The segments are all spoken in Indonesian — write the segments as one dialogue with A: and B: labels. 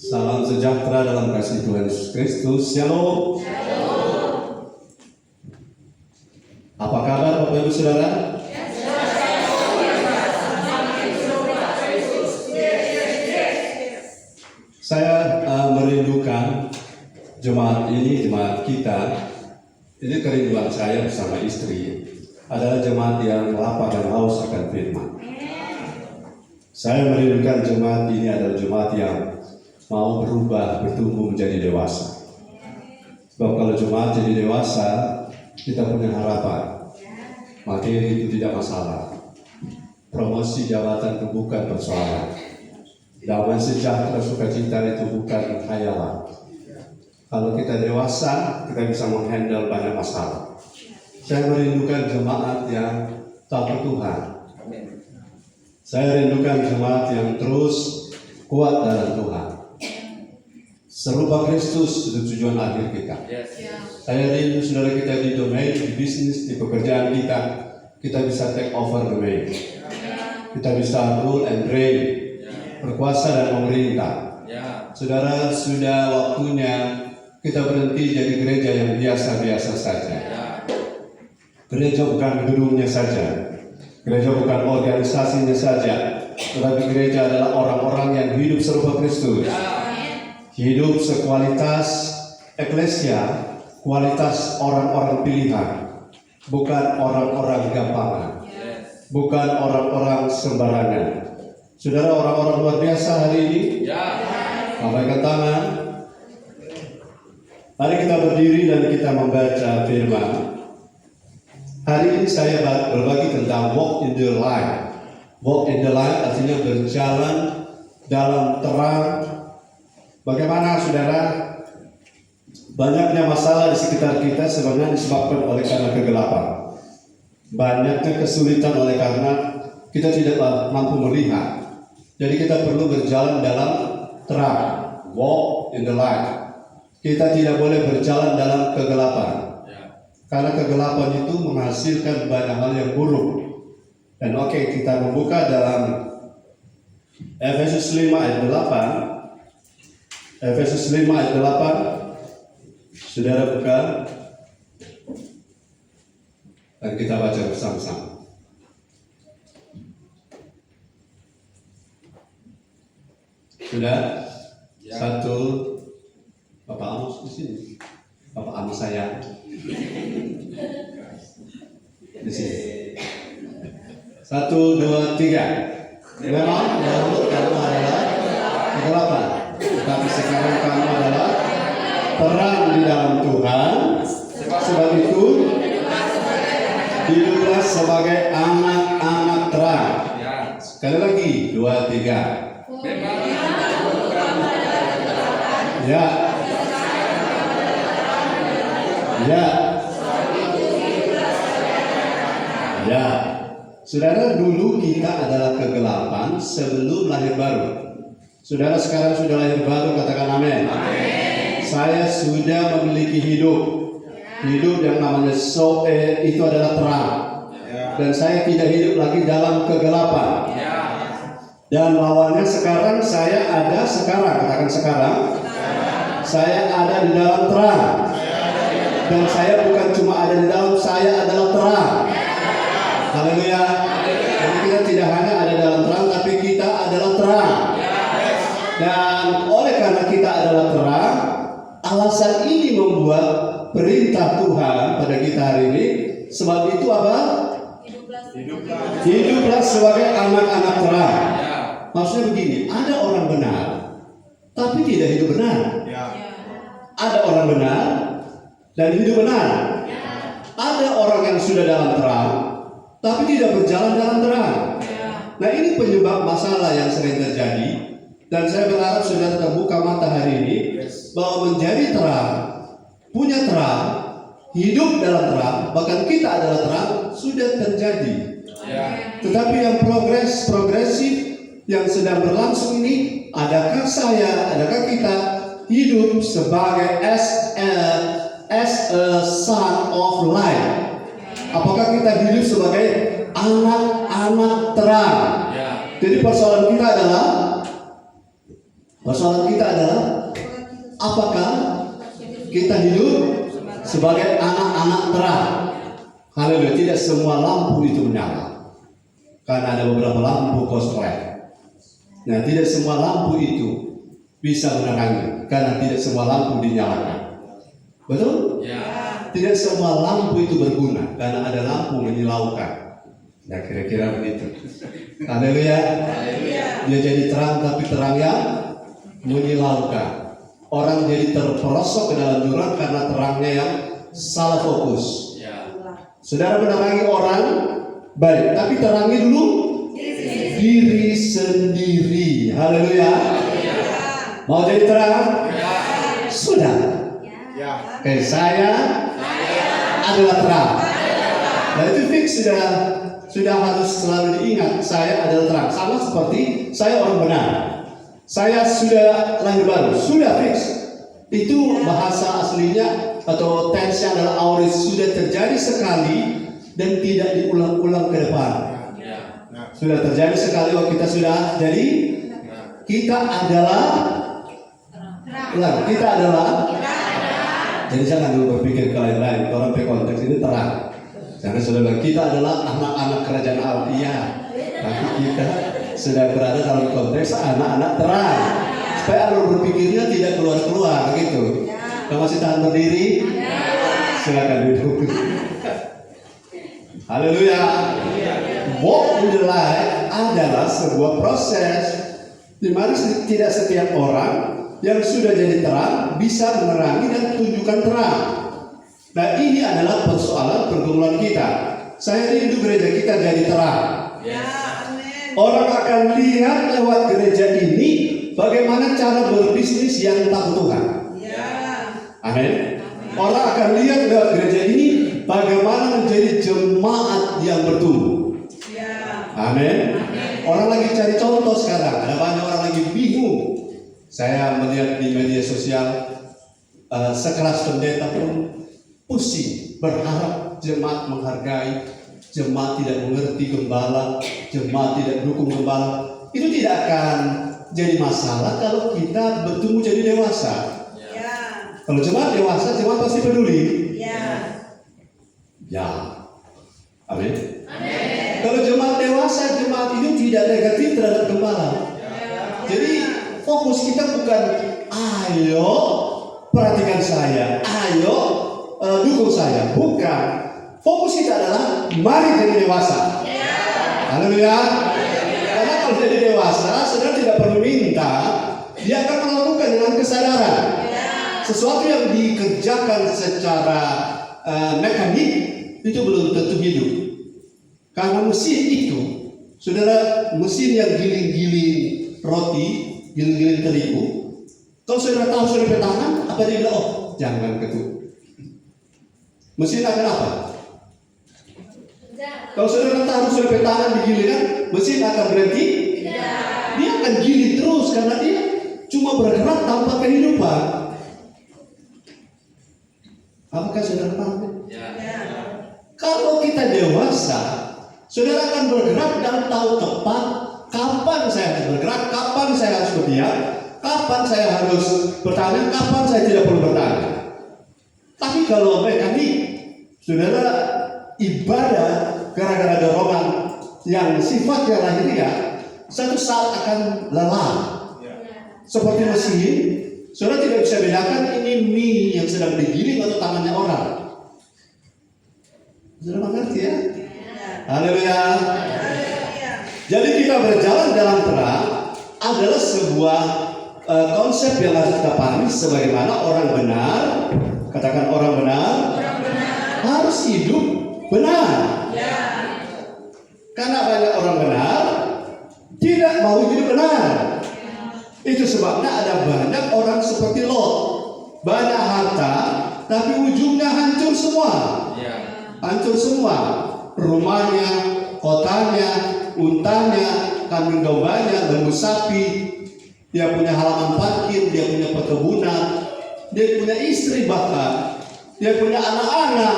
A: Salam sejahtera dalam kasih Tuhan Yesus Kristus. Shalom. Apa kabar Bapak Ibu Saudara? Saya merindukan jemaat ini, jemaat kita. Ini kerinduan saya bersama istri adalah jemaat yang lapar dan haus akan firman. Saya merindukan jemaat ini adalah jemaat yang mau berubah, bertumbuh menjadi dewasa. Sebab kalau jemaat jadi dewasa, kita punya harapan. Materi itu tidak masalah. Promosi jabatan itu bukan persoalan. Damai sejahtera sukacita itu bukan khayalan. Kalau kita dewasa, kita bisa menghandle banyak masalah. Saya merindukan jemaat yang takut Tuhan. Saya rindukan jemaat yang terus kuat dalam Tuhan. Serupa Kristus itu tujuan akhir kita. Saya rindu saudara kita di domain, di bisnis, di pekerjaan kita. Kita bisa take over domain. Kita bisa rule and reign, berkuasa dan memerintah. Saudara, sudah waktunya kita berhenti jadi gereja yang biasa-biasa saja. Gereja bukan gedungnya saja. Gereja bukan organisasinya saja. Tetapi gereja adalah orang-orang yang hidup serupa Kristus. Hidup sekualitas eklesia, kualitas orang-orang pilihan, bukan orang-orang gampangan, bukan orang-orang sembarangan. Saudara, orang-orang luar biasa hari ini, lambaikan tangan. Mari kita berdiri dan kita membaca firman. Hari ini saya berbagi tentang walk in the light. Walk in the light artinya berjalan dalam terang. Bagaimana saudara? Banyaknya masalah di sekitar kita sebenarnya disebabkan oleh karena kegelapan. Banyaknya kesulitan oleh karena kita tidak mampu melihat. Jadi kita perlu berjalan dalam terang. Walk in the light. Kita tidak boleh berjalan dalam kegelapan. Karena kegelapan itu menghasilkan banyak hal yang buruk. Dan kita membuka dalam Efesus 5 ayat 8. Efesus 5 ayat 8. Saudara buka dan kita baca bersama-sama. Sudah? Satu. Bapak Amos di sini. Bapak Amos saya di sini. 1, 2, 3. Memang dahulu kamu adalah kegelapan, tetapi sekarang kamu adalah terang di dalam Tuhan. Sebab itu hiduplah sebagai anak-anak terang. Sekali lagi, 2, 3. Ya. Saudara, dulu kita adalah kegelapan sebelum lahir baru. Saudara sekarang sudah lahir baru, katakan amin. Saya sudah memiliki hidup yang namanya itu adalah terang. Dan saya tidak hidup lagi dalam kegelapan. Dan lawannya sekarang saya ada sekarang, katakan sekarang. Saya ada di dalam terang. Dan saya bukan cuma ada di dalam, saya adalah terang. Haleluya. Jadi kita tidak hanya ada dalam terang, tapi kita adalah terang. Dan oleh karena kita adalah terang, alasan ini membuat perintah Tuhan pada kita hari ini. Sebab itu apa? Hiduplah sebagai anak-anak terang. Maksudnya begini, ada orang benar, tapi tidak hidup benar. Ada orang benar dan hidup benar. Ada orang yang sudah dalam terang, tapi tidak berjalan dalam terang. Nah, ini penyebab masalah yang sering terjadi. Dan saya berharap saudara terbuka mata hari ini bahwa menjadi terang, punya terang, hidup dalam terang, bahkan kita adalah terang, sudah terjadi. Tetapi yang progresif yang sedang berlangsung ini, adakah saya, adakah kita hidup sebagai as a son of light? Apakah kita hidup sebagai anak-anak terang? Jadi persoalan kita adalah Persoalan kita adalah apakah kita hidup sebagai anak-anak terang. Haleluya, tidak semua lampu itu menyala. Karena ada beberapa lampu korslet. Nah, tidak semua lampu itu bisa menerangi. Karena tidak semua lampu dinyalakan. Betul? Ya. Tidak semua lampu itu berguna. Karena ada lampu menyilaukan. Ya, kira-kira begitu. Haleluya. Dia jadi terang, tapi terang yang menyilaukan. Orang jadi terperosok ke dalam jurang karena terangnya yang salah fokus. Ya. Saudara menerangi orang baik, tapi terangi dulu diri sendiri. Haleluya. Mau jadi terang? Ya. Sudah. Ya. Oke, saya adalah terang. Nah, itu fix sudah harus selalu diingat. Saya adalah terang. Sama seperti saya orang benar. Saya sudah lahir baru, sudah fix. Itu bahasa aslinya atau tensnya adalah auris, sudah terjadi sekali dan tidak diulang-ulang ke depan. Sudah terjadi sekali waktu kita sudah jadi, kita adalah kita adalah. Jadi jangan dulu berpikir ke lain-lain. Orang pakai konteks ini terang. Karena sudah bilang kita adalah anak-anak kerajaan Allah. Iya, tapi kita sudah berada dalam konteks anak-anak terang. Supaya alur berpikirnya tidak keluar-keluar gitu. Kamu masih tahan berdiri? Silakan duduk. Haleluya. Walk in the light adalah sebuah proses di mana tidak setiap orang yang sudah jadi terang bisa menerangi dan tunjukkan terang. Nah, ini adalah persoalan pergumulan kita. Saya rindu gereja kita jadi terang. Orang akan lihat lewat gereja ini bagaimana cara berbisnis yang takut Tuhan. Amin. Orang akan lihat lewat gereja ini bagaimana menjadi jemaat yang bertumbuh. Amin. Orang lagi cari contoh sekarang. Ada banyak orang lagi bingung. Saya melihat di media sosial sekelas pendeta pun pusing, berharap jemaat menghargai. Jemaat tidak mengerti gembala, jemaat tidak dukung gembala. Itu tidak akan jadi masalah kalau kita bertumbuh jadi dewasa. Ya. Kalau jemaat dewasa, jemaat pasti peduli. Ya. Amin. Kalau jemaat dewasa, jemaat itu tidak negatif terhadap gembala. Jadi fokus kita bukan ayo perhatikan saya, ayo dukung saya, bukan. Fokus kita adalah mari jadi dewasa. Haleluya. Karena kalau jadi dewasa, saudara tidak perlu minta, dia akan melakukan dengan kesadaran. Sesuatu yang dikerjakan secara mekanik itu belum tentu hidup. Karena mesin itu, saudara, mesin yang giling-giling roti, giling-giling terigu, kalau saudara tahu saudara tangan, apa dia bilang? Oh, jangan ketuk. Mesin akan apa? Kalau saudara taruh saudara tangan di gilingan, mesin akan berhenti? Tidak. Dia akan giling terus karena dia cuma bergerak tanpa kehidupan. Apakah saudara paham? Ya. Kalau kita dewasa, saudara akan bergerak dan tahu tepat kapan saya harus bergerak, kapan saya harus berdiam, kapan saya harus bertanya, kapan saya tidak perlu bertanya. Tapi kalau mekanik, saudara ibadah gara-gara dorongan yang sifatnya lahiriah, satu saat akan lelah. Seperti mesin, saudara tidak bisa bedakan ini mie yang sedang digiling atau tangannya orang. Saudara mengerti ya? Haleluya. Jadi kita berjalan dalam terang adalah sebuah konsep yang harus kita pahami sebagaimana orang benar, katakan orang benar, harus hidup benar. Karena banyak orang benar tidak mau hidup benar. Itu sebabnya ada banyak orang seperti Lot, banyak harta tapi ujungnya hancur semua. Hancur semua, rumahnya, kotanya, untanya, kambing dombanya, lembu sapi. Dia punya halaman parkir, dia punya perkebunan, dia punya istri bahkan, dia punya anak-anak.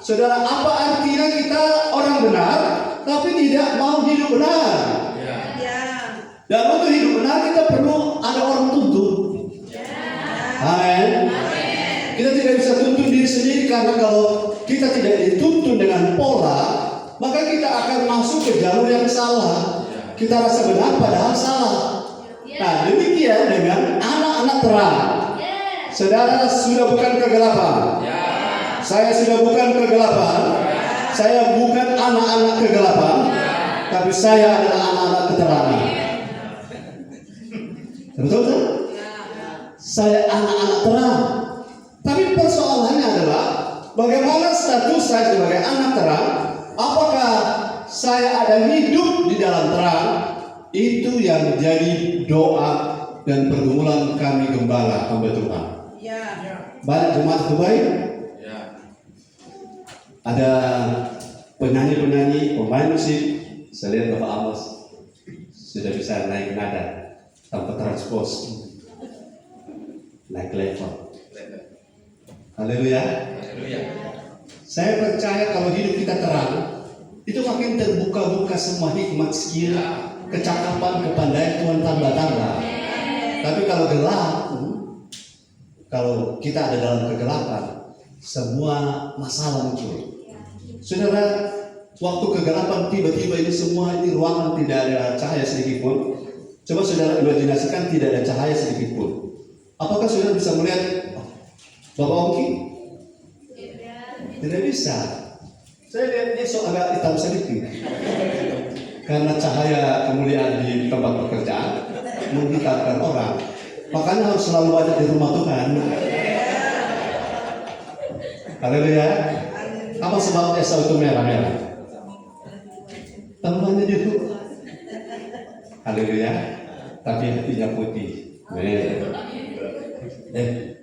A: Saudara, apa artinya kita orang benar tapi tidak mau hidup benar? Dan untuk hidup benar kita perlu ada orang tua karena kalau kita tidak dituntun dengan pola, maka kita akan masuk ke jalur yang salah. Kita rasa benar padahal salah. Nah, demikian dengan anak-anak terang. Saudara sudah bukan kegelapan. Saya sudah bukan kegelapan. Saya bukan anak-anak kegelapan, tapi saya adalah anak-anak keterangan. Betul tak? Saya anak-anak terang. Tapi persoalannya adalah bagaimana status saya sebagai anak terang? Apakah saya ada hidup di dalam terang? Itu yang menjadi doa dan pergumulan kami gembala hamba Tuhan. Banyak jemaat terbaik. Ada penyanyi-penyanyi, pemain musik. Saya lihat Bapak Amos sudah bisa naik nada tanpa transpose, naik level. Haleluya. Saya percaya kalau hidup kita terang, itu makin terbuka-buka semua hikmat, skill, kecakapan, kepandaian Tuhan tambah-tambah. Tapi kalau gelap, kalau kita ada dalam kegelapan, semua masalah muncul. Saudara, waktu kegelapan tiba-tiba ini semua ini ruangan tidak ada cahaya sedikit pun. Coba saudara imajinasikan tidak ada cahaya sedikit pun. Apakah saudara bisa melihat Bapak Ongki? Tidak bisa. Saya lihat dia agak hitam sedikit. Karena cahaya kemuliaan di tempat pekerjaan menghitamkan orang. Makanya harus selalu ada di rumah Tuhan. Haleluya. Apa sebabnya Esau itu merah-merah? Temannya dia tuh. Haleluya. Tapi hatinya putih.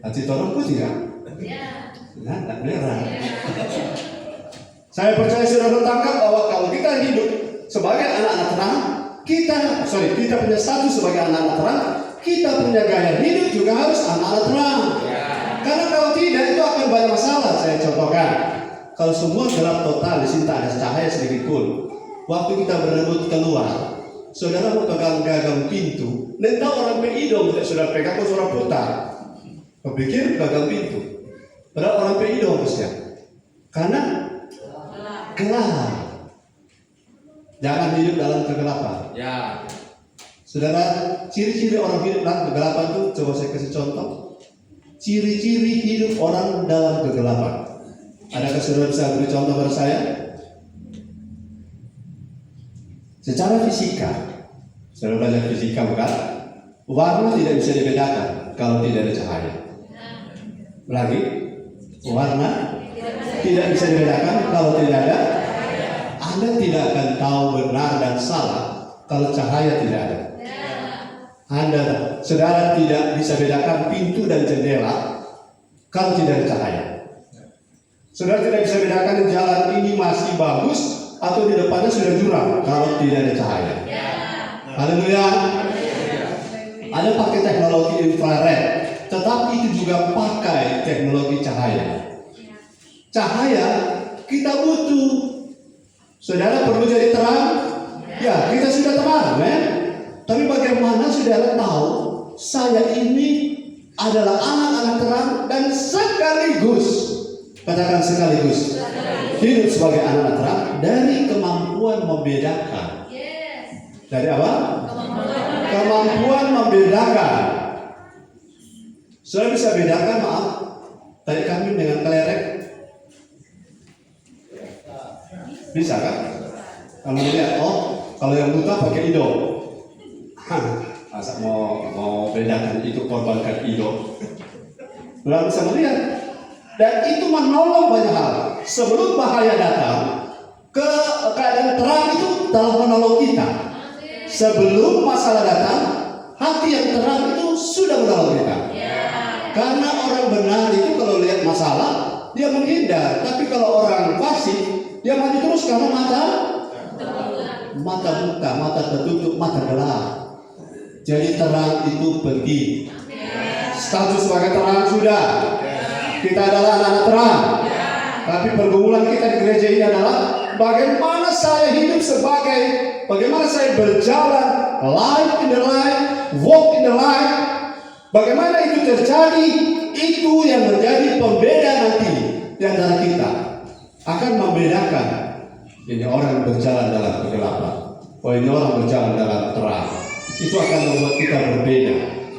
A: Hati orang putih kan? Nah, tak merah. Saya percaya sudah tertangkap bahwa kalau kita hidup sebagai anak-anak terang, kita punya status sebagai anak-anak terang, kita punya gaya hidup juga harus anak-anak terang. Karena kalau tidak itu akan banyak masalah. Saya contohkan, kalau semua gelap total di sini tak ada cahaya sedikit pun, waktu kita berebut keluar, saudara mau pegang gagang pintu, dan tahu orang peidong tidak saudara pegang, kok saudara putar, kepikir gagang pintu, padahal orang peidong harusnya, karena gelap. Jangan hidup dalam kegelapan. Saudara, ciri-ciri orang hidup dalam kegelapan itu, coba saya kasih contoh. Ciri-ciri hidup orang dalam kegelapan. Adakah saudara bisa beri contoh pada saya? Secara fisika, saudara belajar fisika bukan? Warna tidak bisa dibedakan kalau tidak ada cahaya. Lagi, warna tidak bisa dibedakan kalau tidak ada. Anda tidak akan tahu benar dan salah kalau cahaya tidak ada. Saudara tidak bisa bedakan pintu dan jendela kalau tidak ada cahaya. Saudara tidak bisa bedakan jalan ini masih bagus atau di depannya sudah jurang kalau tidak ada cahaya. Haleluya. Ada pakai teknologi infrared, tetapi itu juga pakai teknologi cahaya. Cahaya kita butuh. Saudara perlu jadi terang? Ya, kita sudah terang, men. Tapi bagaimana saudara tahu saya ini adalah anak-anak terang dan sekaligus, katakan sekaligus, hidup sebagai anak terang dari kemampuan membedakan. Dari apa? Kemampuan membedakan. Saudara bisa bedakan, maaf, tarik kambing dengan kelereng? Bisa kan? Kalau lihat, kalau yang buta pakai hidung. Masa mau bedakan itu korbankan hidung? Belum bisa melihat. Dan itu menolong banyak hal. Sebelum bahaya datang, keadaan terang itu telah menolong kita. Sebelum masalah datang, hati yang terang itu sudah menolong kita. Karena orang benar itu kalau lihat masalah, dia menghindar. Tapi kalau orang fasik, dia maju terus karena mata buka, mata tertutup, mata gelap. Jadi terang itu penting. Status sebagai terang sudah. Kita adalah anak-anak terang. Tapi pergumulan kita di gereja ini adalah bagaimana saya hidup bagaimana saya berjalan life in the light, walk in the light. Bagaimana itu terjadi? Itu yang menjadi pembeda nanti di antara kita akan membedakan ini orang berjalan dalam kegelapan, oh ini orang berjalan dalam terang. Itu akan membuat kita berbeda.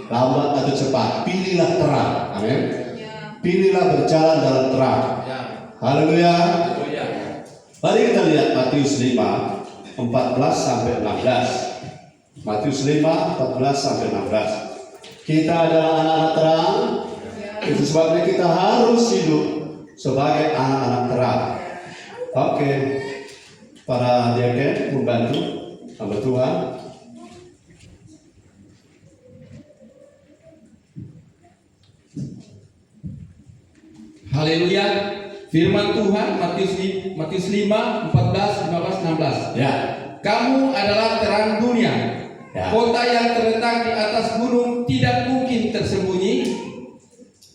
A: Lambat atau cepat, pilihlah terang. Amin. Pilihlah berjalan dalam terang. Haleluya. Mari kita lihat Matius 5 14 sampai 16. Matius 5 14 sampai 16. Kita adalah anak-anak terang. Itu sebabnya kita harus hidup sebagai anak-anak terang. Oke, para diaken membantu hamba Tuhan.
B: Haleluya. Firman Tuhan Matius 5 14 15 16.
A: Ya.
B: Kamu adalah terang dunia.
A: Ya.
B: Kota yang terletak di atas gunung tidak mungkin tersembunyi.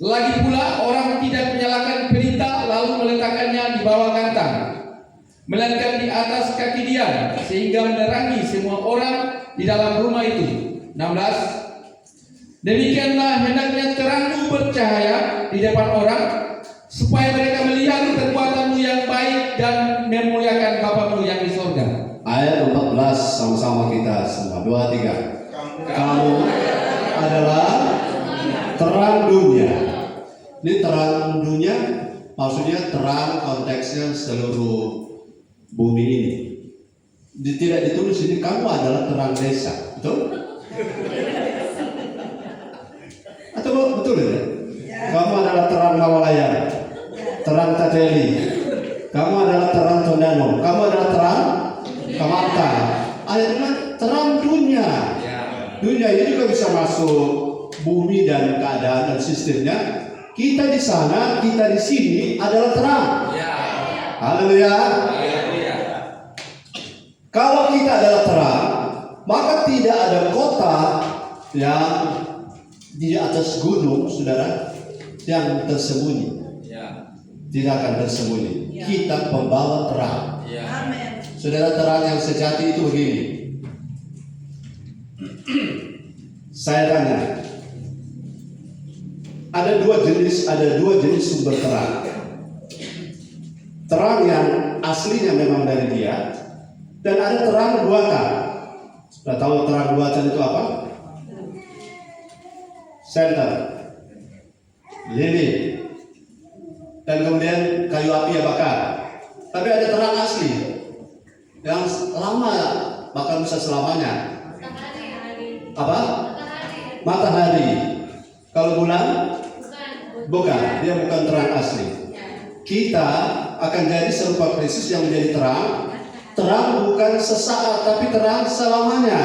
B: Lagi pula orang tidak menyalakan pelita lalu meletakkannya di bawah kantang, melainkan di atas kaki dia, sehingga menerangi semua orang di dalam rumah itu. 16. Demikianlah hendaknya terangmu bercahaya di depan orang, supaya mereka melihat perbuatanmu yang baik dan memuliakan Bapamu yang di sorga.
A: Ayat 14 sama-sama kita semua. 2, 3. Kamu adalah terang dunia. Ini terang dunia maksudnya terang konteksnya seluruh bumi ini. Tidak ditulis ini kamu adalah terang desa, betul? Atau betul ya? Kamu adalah terang Mawalayan, terang Tateli. Kamu adalah terang Tondano. Kamu adalah terang Kamarta. Ayatnya terang dunia. Dunia ini juga bisa masuk bumi dan keadaan dan sistemnya. Kita di sana, kita di sini adalah terang. Haleluya. Kalau kita adalah terang, maka tidak ada kota yang di atas gunung, saudara, yang tersembunyi. Tidak akan tersembunyi. Kita pembawa terang. Saudara, terang yang sejati itu begini. Saya tanya, ada dua jenis sumber terang. Terang yang aslinya memang dari dia, dan ada terang buatan. Sudah tahu terang buatan itu apa? Senter, lilin, dan kemudian kayu api yang bakar. Tapi ada terang asli yang lama, bahkan bisa selamanya. Apa? Matahari. Kalau bulan? Bukan, dia bukan terang asli. Kita akan jadi serupa Kristus yang menjadi terang. Terang bukan sesaat, tapi terang selamanya.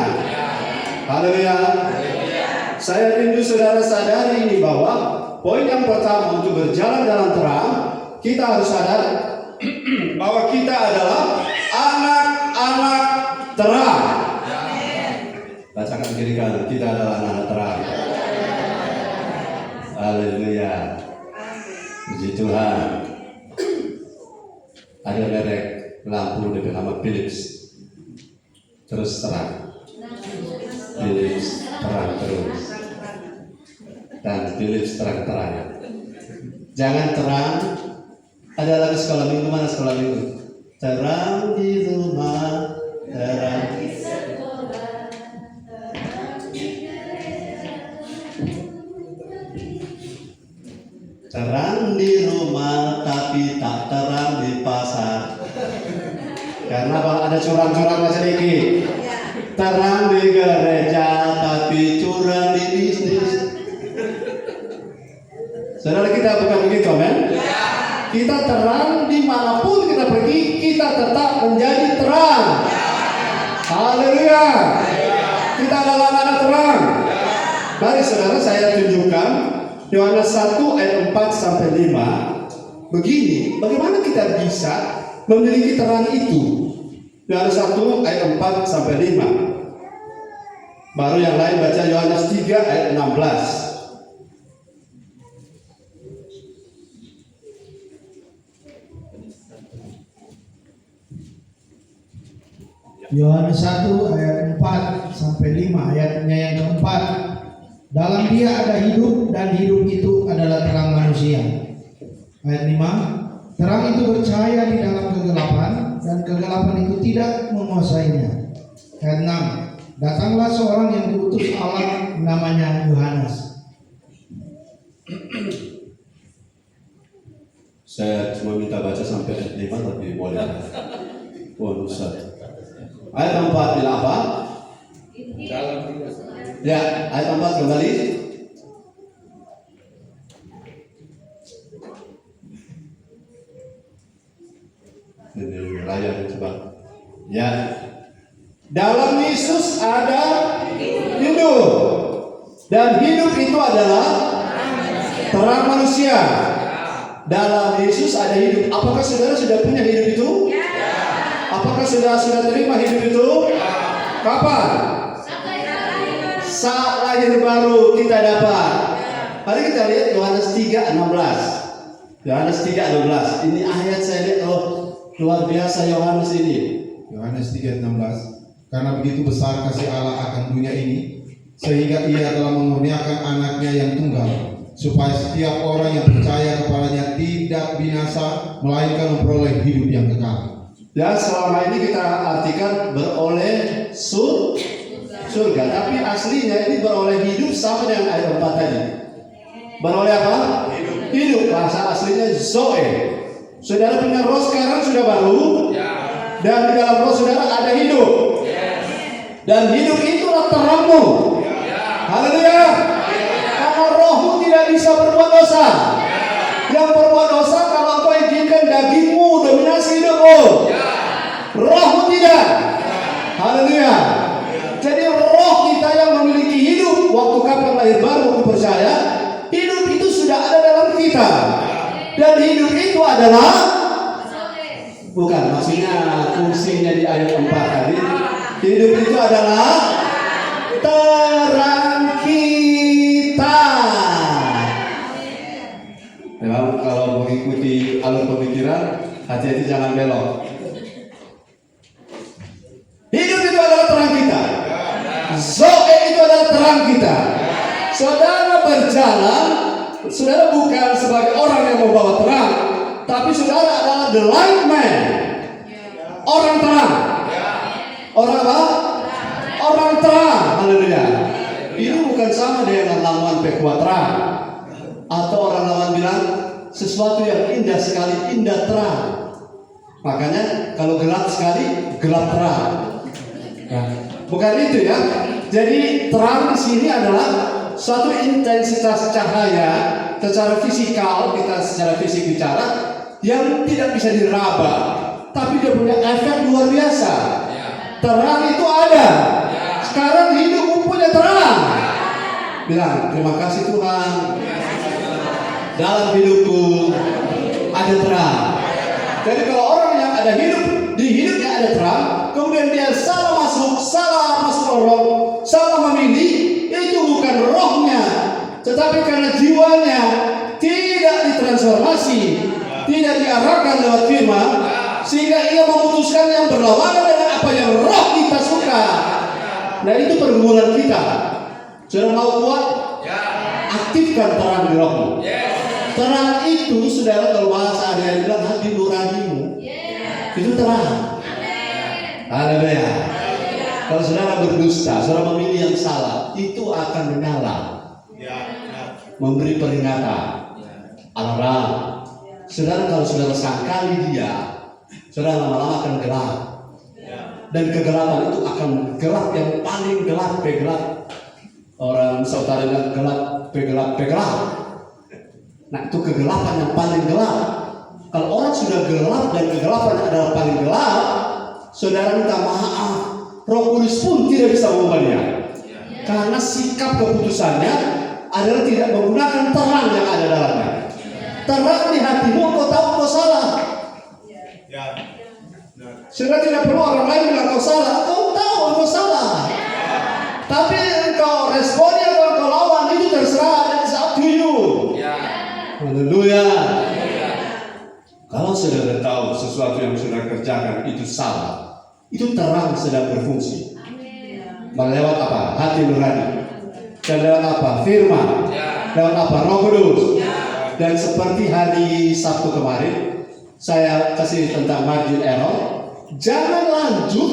A: Haleluya. Saya rindu saudara sadari ini bahwa poin yang pertama untuk berjalan dalam terang, kita harus sadar bahwa kita adalah anak-anak terang. Bacakan kiri kanan, kita adalah anak-anak terang. Haleluya. Puji Tuhan. Ada merek lampu dengan nama Philips. Terus terang. Philips terang terus. Dan Philips terang-terang. Jangan terang. Ada lagi sekolah minggu, mana sekolah minggu? Terang di rumah, terang di sekolah, terang di gereja. Terang di rumah tapi tak terang di pasar. Karena kalau ada curang-curang sedikit. Terang di gereja tapi curang di bisnis. Saudara, kita bukan begitu, amen? Kita terang dimanapun kita pergi, kita tetap menjadi terang. Haleluya. Kita adalah anak terang. Mari saudara, saya tunjukkan Yohanes 1 ayat 4 sampai 5. Begini, bagaimana kita bisa memiliki terang itu? Yohanes 1 ayat 4 sampai 5. Baru yang lain baca Yohanes 3 ayat 16.
C: Yohanes 1 ayat 4 sampai 5, ayatnya yang keempat. Dalam dia ada hidup dan hidup itu adalah terang manusia. Ayat 5. Terang itu bercahaya di dalam kegelapan, dan kegelapan itu tidak menguasainya. Ayat 6. Datanglah seorang yang diutus Allah, namanya Yohanes.
A: Saya cuma minta baca sampai ayat 5 tapi boleh. Ustaz. Ayat 4 bilang apa? Ya, ayat 4 kembali. Ini layar coba. Ya. Dalam Yesus ada hidup. Dan hidup itu adalah terang manusia. Dalam Yesus ada hidup. Apakah saudara sudah punya hidup itu? Apakah saudara sudah terima hidup itu? Kapan? Saat lahir baru kita dapat. Mari kita lihat Yohanes 3:16. Yohanes 3:16. Ini ayat saya lihat luar biasa Yohanes ini.
D: Yohanes 3:16. Karena begitu besar kasih Allah akan dunia ini, sehingga Ia telah memurniakan anaknya yang tunggal, supaya setiap orang yang percaya kepadanya tidak binasa, melainkan memperoleh hidup yang kekal.
A: Ya, selama ini kita artikan beroleh surga, tapi aslinya ini beroleh hidup sama dengan ayat 4 tadi. Beroleh apa? Hidup. Bahasa aslinya Zoe. Saudara punya roh sekarang sudah baru, dan di dalam roh saudara ada hidup. Dan hidup itulah terangmu. Haleluya. Karena rohmu tidak bisa berbuat dosa. Yang berbuat dosa kalau kau izinkan dagingmu dominasi hidupmu. Rohmu tidak. Haleluya. Jadi roh kita yang memiliki hidup waktu kapan lahir baru waktu percaya, hidup itu sudah ada dalam kita. Dan hidup itu adalah bukan maksudnya fungsinya di ayat 4 tadi. Hidup itu adalah terang kita. Memang kalau mengikuti alur pemikiran, hati-hati jangan belok. Hidup itu adalah terang kita. Zoe itu adalah terang kita. Saudara berjalan, saudara bukan sebagai orang yang membawa terang, tapi saudara adalah the light man. Orang terang. Orang apa? Orang terang. Haleluya. Ini bukan sama dengan lawan pekuat terang. Atau orang lawan bilang sesuatu yang indah sekali, indah terang. Makanya kalau gelap sekali, gelap terang. Nah, bukan itu ya. Jadi terang di sini adalah suatu intensitas cahaya secara fisikal, kita secara fisik bicara, yang tidak bisa diraba, tapi dia punya efek luar biasa. Terang itu ada. Sekarang hidupmu punya terang. Bilang terima kasih Tuhan. Dalam hidupku ada terang. Jadi kalau orang yang ada hidup, di hidupnya ada terang, kemudian dia salah masuk lorong, salah memilih, itu bukan rohnya, tetapi karena jiwanya tidak ditransformasi, tidak diarahkan lewat firman, sehingga ia memutuskan yang berlawanan dengan apa yang roh kita suka. Nah, itu pergumulan kita. Sudah mau kuat? Aktifkan terang di rohmu. Terang itu, saudara, kalau bahasa ada yang bilang hati nuranimu, itu terang. Haleluya. Kalau saudara berdusta, saudara memilih yang salah, itu akan menyala, memberi peringatan, alarm. Saudara, kalau saudara sangkali dia, saudara lama-lama akan gelap. Dan kegelapan itu akan gelap yang paling gelap, pegelap. Orang saudara bilang gelap, pegelap. Nah, itu kegelapan yang paling gelap. Kalau orang sudah gelap dan kegelapan adalah paling gelap, saudara minta maaf, Roh Kudus pun tidak bisa mengubah dia. Karena sikap keputusannya adalah tidak menggunakan terang yang ada dalamnya. Terang di hatimu, kau tahu kau salah. Sehingga tidak perlu orang lain bilang kau salah, kau tahu kau salah. Tapi engkau responnya atau engkau lawan itu terserah, it's up to you. Haleluya. Kalau saudara tahu sesuatu yang saudara kerjakan itu salah, itu terang sedang berfungsi. Melewat apa? Hati nurani. Dan lewat apa? Firman. Lewat apa? Roh Kudus. Dan seperti hari Sabtu kemarin, saya kasih tentang margin error. Jangan lanjut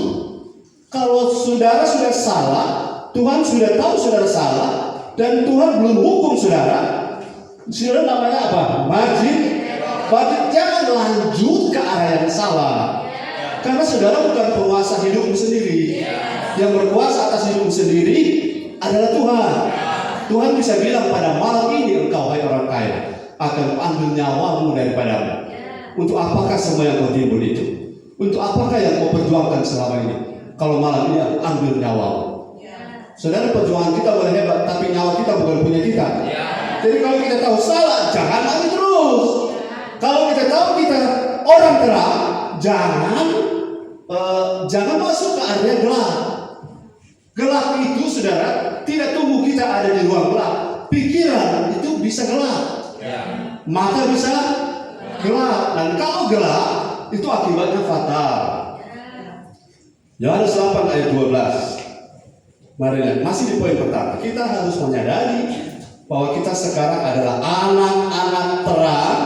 A: kalau saudara sudah salah, Tuhan sudah tahu saudara salah, dan Tuhan belum hukum saudara. Saudara namanya apa? Margin. Jangan lanjut ke arah yang salah. Karena saudara bukan penguasa hidupmu sendiri. Yang berkuasa atas hidupmu sendiri adalah Tuhan. Tuhan bisa bilang pada malam ini, engkau hai orang kaya, akan ambil nyawamu daripadamu. Untuk apakah semua yang kau timbul itu? Untuk apakah yang kau perjuangkan selama ini? Kalau malam ini aku ambil nyawamu. Saudara, perjuangan kita boleh hebat, tapi nyawa kita bukan punya kita. Jadi kalau kita tahu salah, jangan maju terus. Kalau kita tahu kita orang terang, jangan masuk ke area gelap. Gelap itu, saudara, tidak tumbuh kita ada di ruang gelap. Pikiran itu bisa gelap, mata bisa gelap, dan kalau gelap itu akibatnya fatal. Yohanes 8 ayat 12. Mari lihat, masih di poin pertama. Kita harus menyadari bahwa kita sekarang adalah anak-anak terang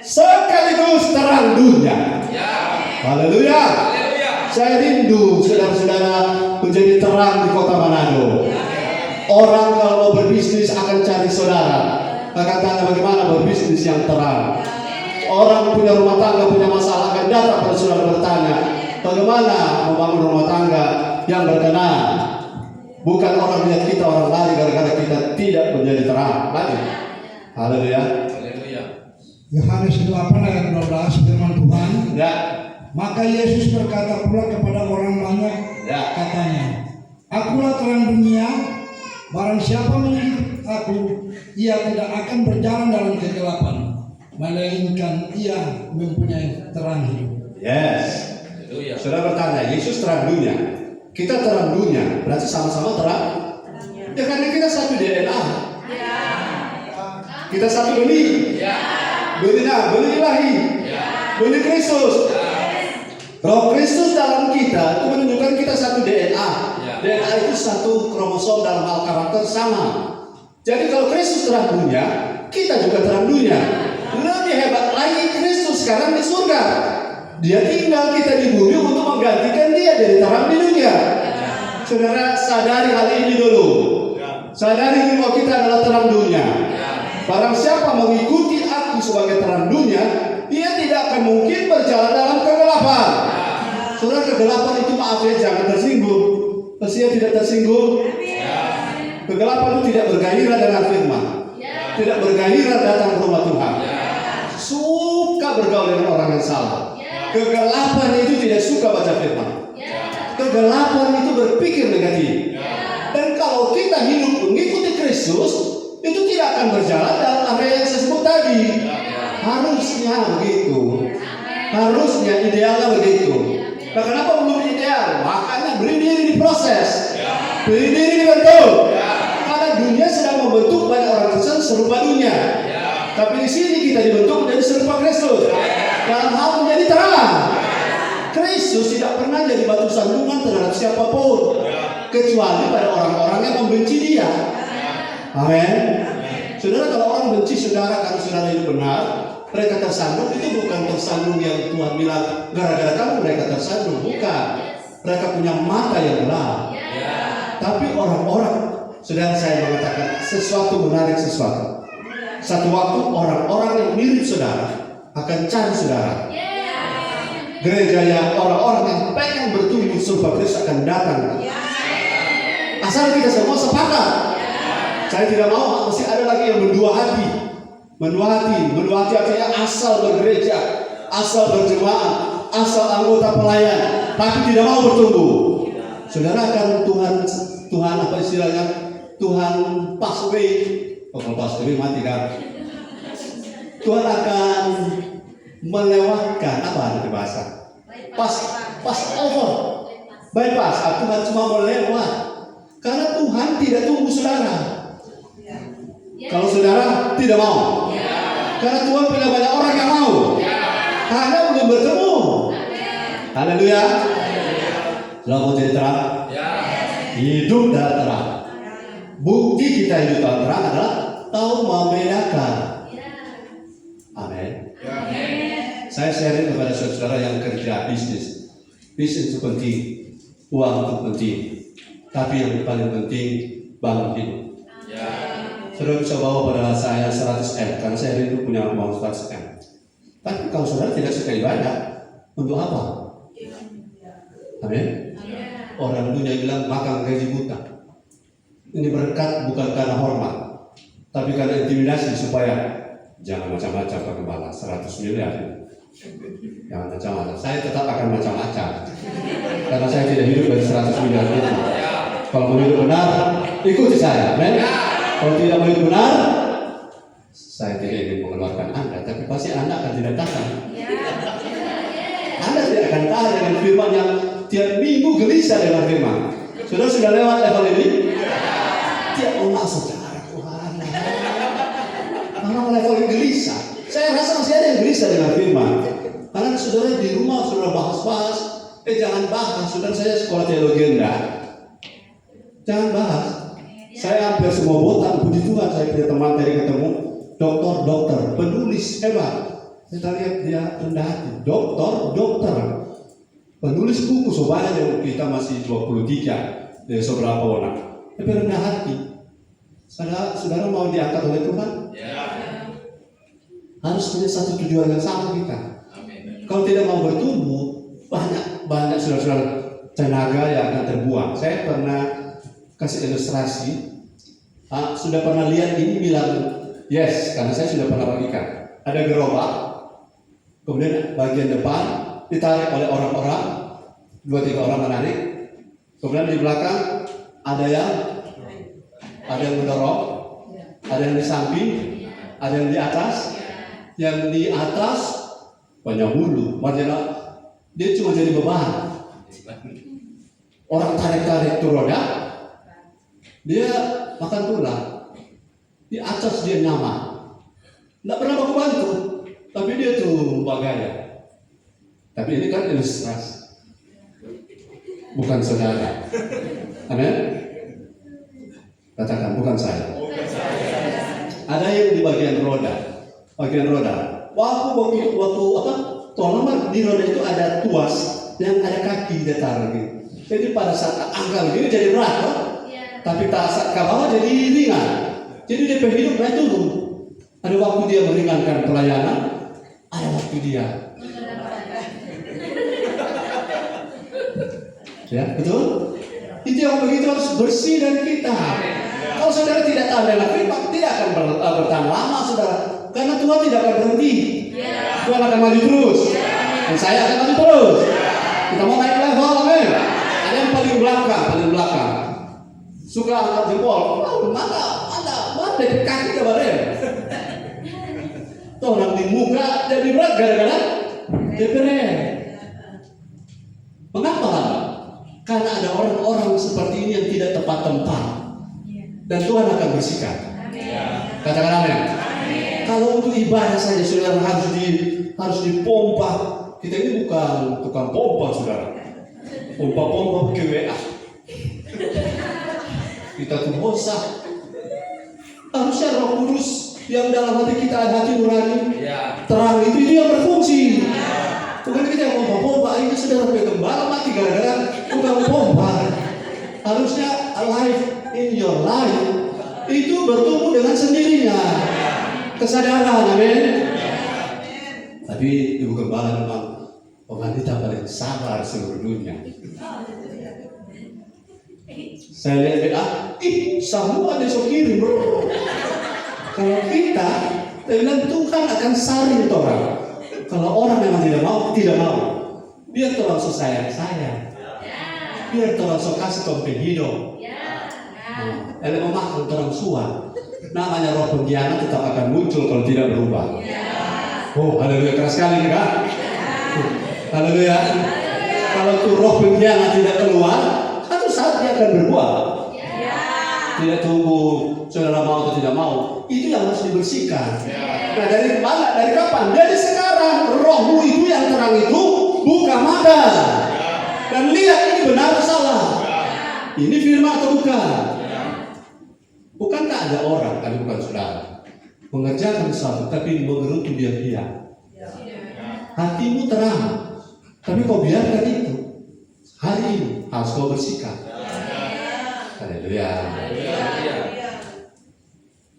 A: sekaligus terang dunia. Haleluya. Saya rindu saudara-saudara menjadi terang di kota Manado. Orang kalau mau berbisnis akan cari saudara, akan tanya bagaimana berbisnis yang terang. Orang punya rumah tangga, punya masalah, akan datang pada saudara bertanya, bagaimana membangun rumah tangga yang berkenan. Bukan orang lihat kita orang lari gara-gara kita tidak menjadi terang lagi. Haleluya.
C: Yohanes 8 ayat 12 firman Tuhan.
A: Ya.
C: Maka Yesus berkata pula kepada orang banyak, katanya, Akulah terang dunia, barang siapa mengikut aku, ia tidak akan berjalan dalam kegelapan, melainkan ia mempunyai terang hidup.
A: Yes. Saudara bertanya, Yesus terang dunia, kita terang dunia, berarti sama-sama terang? Ya, karena kita satu DNA. Kita satu benih. Benih ilahi. Benih Kristus. Roh Kristus dalam kita itu menunjukkan kita satu DNA. DNA itu satu kromosom dalam hal karakter sama. Jadi kalau Kristus terang dunia, kita juga terang dunia. Lebih hebat lagi, Kristus sekarang di surga. Dia tinggal kita di bumi untuk menggantikan dia jadi terang di dunia. Saudara sadari hal ini dulu. Sadari bahwa kita adalah terang dunia. Barang siapa mengikuti aku sebagai terang dunia, dia tidak akan mungkin berjalan dalam kegelapan. Saudara, kegelapan itu maaf ya, jangan tersinggung. Pasti tidak tersinggung. Kegelapan itu tidak bergairah dengan firman, tidak bergairah datang ke rumah Tuhan, suka bergaul dengan orang yang salah. Kegelapan itu tidak suka baca firman. Kegelapan itu berpikir negatif. Dan kalau kita hidup mengikuti Kristus, itu tidak akan berjalan dalam area yang saya sebut tadi. Harusnya begitu. Harusnya idealnya begitu. Nah, kenapa belum ideal? Makanya beri diri diproses, beri diri dibentuk. Karena dunia sedang membentuk banyak orang Kristen serupa dunia. Tapi di sini kita dibentuk menjadi serupa Kristus. Dalam hal menjadi terang. Kristus tidak pernah jadi batu sandungan terhadap siapapun, kecuali pada orang-orang yang membenci dia. Amin. Saudara, kalau orang benci saudara karena saudara itu benar, mereka tersandung, itu bukan tersandung yang Tuhan bilang gara-gara kamu mereka tersandung, bukan. Mereka punya mata yang gelap. Tapi orang-orang, saudara, saya mengatakan sesuatu menarik sesuatu. Satu waktu orang-orang yang mirip saudara akan cari saudara. Gereja yang orang-orang yang pengen bertumbuh serupa Kristus akan datang. Asal kita semua sepakat. Saya tidak mau masih ada lagi yang mendua hati. Mendua hati artinya asal bergereja, asal berjemaah, asal anggota pelayan, tapi tidak mau bertumbuh. Saudara, akan Tuhan apa istilahnya? Tuhan pathway. Kalau pathway mati kan? Tuhan akan melewatkan apa itu bahasa? Pass over. Bypass. Tuhan cuma melewat. Karena Tuhan tidak tunggu saudara. Kalau saudara tidak mau, karena Tuhan punya banyak orang yang mau, hanya belum bertemu. Haleluya. Sudah mau jadi terang? Hidup dalam terang. Bukti kita hidup dalam terang adalah tahu membedakan. Amin. Saya sharing kepada saudara yang kerja bisnis. Bisnis itu penting, uang itu penting. Tapi yang paling penting bangun hidup. Saudara bisa bawa pada saya 100M karena saya rindu punya uang 100M. Tapi kalau saudara tidak suka ibadah, untuk apa? Amin. Orang dunia bilang makan gaji buta. Ini berkat bukan karena hormat, tapi karena intimidasi supaya jangan macam-macam Pak Gembala, 100 miliar. Jangan macam-macam. Saya tetap akan macam-macam karena saya tidak hidup dari 100 miliar itu. Kalau mau hidup benar, ikuti saya. Amin. Kalau tidak mau hidup benar, saya tidak ingin mengeluarkan Anda, tapi pasti Anda akan tidak tahan. Anda tidak akan tahan dengan firman yang tiap minggu gelisah dengan firman. Saudara sudah lewat level ini? Tiap secara Tuhan. Karena level ini gelisah. Saya rasa masih ada yang gelisah dengan firman. Karena saudara di rumah saudara bahas-bahas, jangan bahas. Saudara saya sekolah teologi rendah. Jangan bahas. Saya hampir semua botak, puji Tuhan saya punya teman tadi ketemu dokter, penulis hebat. Kita lihat dia rendah hati, dokter, penulis buku sebanyak yang kita masih 23 dari seberapa orang, tapi rendah hati. Saudara mau diangkat oleh Tuhan? Harus punya satu tujuan yang sama kita. Kalau tidak mau bertumbuh, banyak saudara-saudara tenaga yang akan terbuang. Saya pernah kasih ilustrasi. Sudah pernah lihat ini bilang yes, karena saya sudah pernah bagikan. Ada gerobak, kemudian bagian depan ditarik oleh orang-orang, 2-3 orang menarik. Kemudian di belakang ada yang mendorong, ada yang di samping, ada yang di atas. Yang di atas banyak bulu, maksudnya dia cuma jadi beban. Orang tarik-tarik tuh roda, dia makan tulang. Di atas dia nyaman, nggak pernah aku bantu, tapi dia tuh bagaya. Tapi ini kan ilustrasi, bukan saudara. Amin. Katakan bukan saya. Ada yang di bagian roda. Waktu apa? Tolong di roda itu ada tuas yang ada kaki datar gitu. Jadi pada saat angkat gini jadi berat, kan? Tapi saat ke bawah jadi ringan. Jadi dia hidup naik turun. Ada waktu dia meringankan pelayanan, ada waktu dia. Ya, betul? Itu yang begitu harus bersih dari kita. Kalau saudara tidak tahan dengan firman, tidak akan bertahan lama, saudara. Karena Tuhan tidak akan berhenti. Tuhan akan maju terus. Dan saya akan maju terus. Kita mau naik level, amin. Ada yang paling belakang. Suka angkat jempol. Mana dari kaki ke bareng. Tuh orang di muka jadi berat gara-gara DPR. Mengapa? Karena ada orang-orang seperti ini yang tidak tepat tempat. Dan Tuhan akan bersihkan. Katakan amin. Kalau untuk ibadah saja saudara harus dipompa. Kita ini bukan tukang pompa, saudara. Pompa ke WA. Kita tuh bosan. Harusnya Roh Kudus yang dalam hati kita ada hati nurani. Terang itu yang berfungsi. Bukan kita yang pompa. Ini saudara gembala mati gara-gara tukang pompa. Harusnya alive in your life itu bertumbuh dengan sendirinya. Kesadaran, amin. Tapi ibu gembala memang wanita paling sabar seluruh dunia. Saya lihat BA, semua besok kirim bro. Kalau kita bilang Tuhan akan saring orang. Kalau orang memang tidak mau. Biar Tuhan sayang saya. Biar Tuhan kasih topeng hidup. Ele memakan orang suan. Namanya roh pengkhianat tetap akan muncul kalau tidak berubah. Oh, haleluya, keras sekali kan? Haleluya. Kalau tuh roh pengkhianat tidak keluar, satu saat dia akan berbuah. Tidak tunggu saudara mau atau tidak mau. Itu yang harus dibersihkan. Nah, dari mana? Dari kapan? Dari sekarang. Rohmu itu yang terang itu buka mata dan lihat ini benar atau salah. Ini firman atau bukan? Bukankah ada orang, tapi bukan saudara, mengerjakan sesuatu tapi mengerutu dia. hatimu terang, tapi kau biarkan itu. Hari ini harus kau bersikap. Haleluya.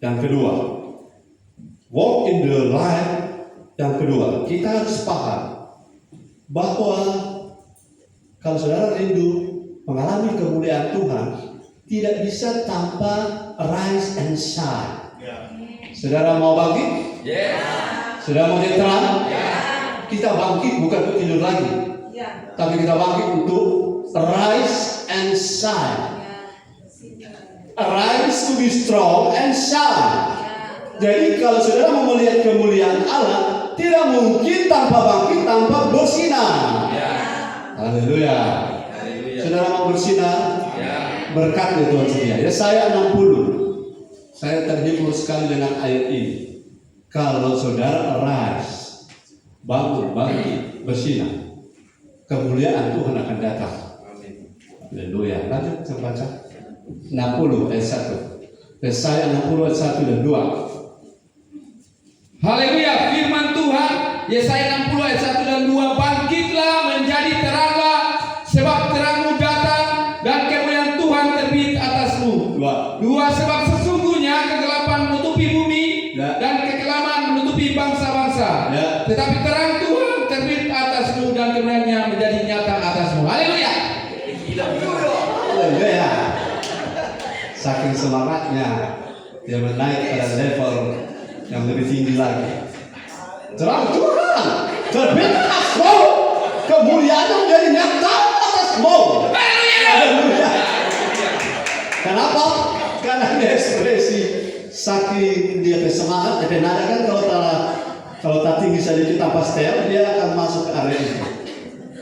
A: Yang kedua, walk in the light. Yang kedua, kita harus paham bahwa kalau saudara rindu mengalami kemuliaan Tuhan, tidak bisa tanpa rise and shine. Saudara mau bangkit? Saudara mau jadi terang? Kita bangkit bukan untuk tidur lagi, tapi kita bangkit untuk rise and shine. Arise to be strong and shine. Jadi kalau saudara mau melihat kemuliaan Allah, tidak mungkin tanpa bangkit, tanpa bersinar. Haleluya. Saudara mau bersinar? Berkat Tuhan setia. Yesaya 60. Saya terhibur sekali dengan ayat ini. Kalau saudara arise, bangun, bangkit, bersinar, kemuliaan Tuhan akan datang. Haleluya. Lanjut saya baca 60 ayat 1. Yesaya 60 ayat 1 dan 2.
B: Haleluya, firman Tuhan Yesaya 60 ayat 1 dan 2, bangkitlah menjadi teranglah, sebab terangmu datang dan kemuliaan Tuhan terbit atasmu. Dua, sebab sesungguhnya kegelapan menutupi bumi dan kekelaman menutupi bangsa-bangsa. Tetapi terang Tuhan terbit atasmu dan kemuliaannya menjadi nyata atasmu. Haleluya.
A: Haleluya. Saking semangatnya dia menaik pada level yang lebih tinggi lagi. Terang Tuhan terbit atasmu, kemuliaan menjadi nyata atasmu. Haleluya. Kenapa? Karena dia ekspresi saking dia bersemangat, dia nada kan kalau tak tinggi sedikit tanpa setel, dia akan masuk ke area itu.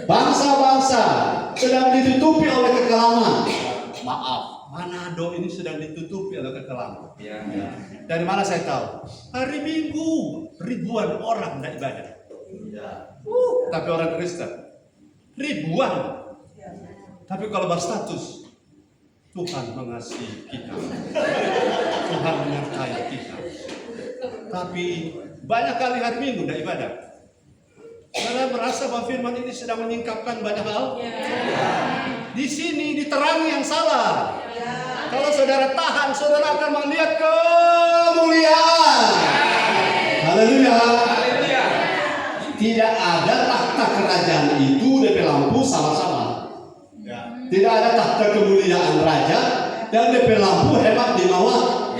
A: Bangsa-bangsa sedang ditutupi oleh kekelaman. Maaf, Manado ini sedang ditutupi oleh kekelaman. Dari mana saya tahu? Hari Minggu ribuan orang tidak ibadah. Tapi orang Kristen ribuan. Tapi kalau berstatus Tuhan mengasihi kita, Tuhan menyertai kita. Tapi banyak kali hari Minggu tidak ibadah. Karena merasa bahwa firman ini sedang menyingkapkan banyak hal. Di sini diterangi yang salah. Kalau saudara tahan, saudara akan melihat kemuliaan. Haleluya. Tidak ada tahta kerajaan itu DP lampu sama-sama. Tidak ada tahta kemuliaan raja dan DP lampu hebat di bawah.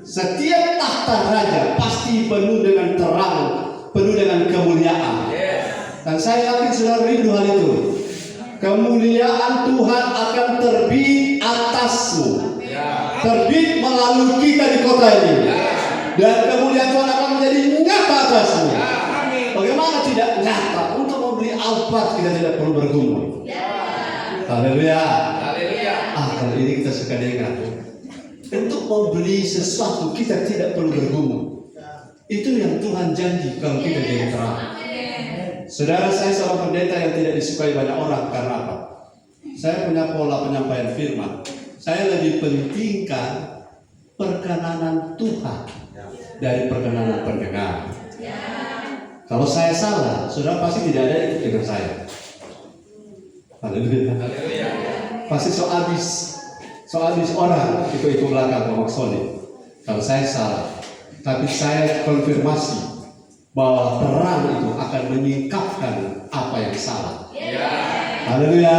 A: Setiap tahta raja pasti penuh dengan terang, penuh dengan kemuliaan. Dan saya yakin saudara rindu hal itu. Kemuliaan Tuhan akan terbit atasmu, terbit melalui kita di kota ini, dan kemuliaan Tuhan akan menjadi nyata atasmu. Bagaimana tidak nyata? Untuk membeli Alphard kita tidak perlu bergumul. Haleluya. Kali ini kita suka dengar. Untuk membeli sesuatu kita tidak perlu bergumul. Itu yang Tuhan janji kalau kita jadi terang. Saudara, saya seorang pendeta yang tidak disukai banyak orang. Karena apa? Saya punya pola penyampaian firman. Saya lebih pentingkan perkenanan Tuhan dari perkenanan pendengar. Kalau saya salah, saudara pasti tidak ada yang ikut dengan saya. Haleluya. Pasti so habis orang ikut belakang Pak Maksoni. Kalau saya salah, tapi saya konfirmasi bahwa terang itu akan menyingkapkan apa yang salah. Haleluya.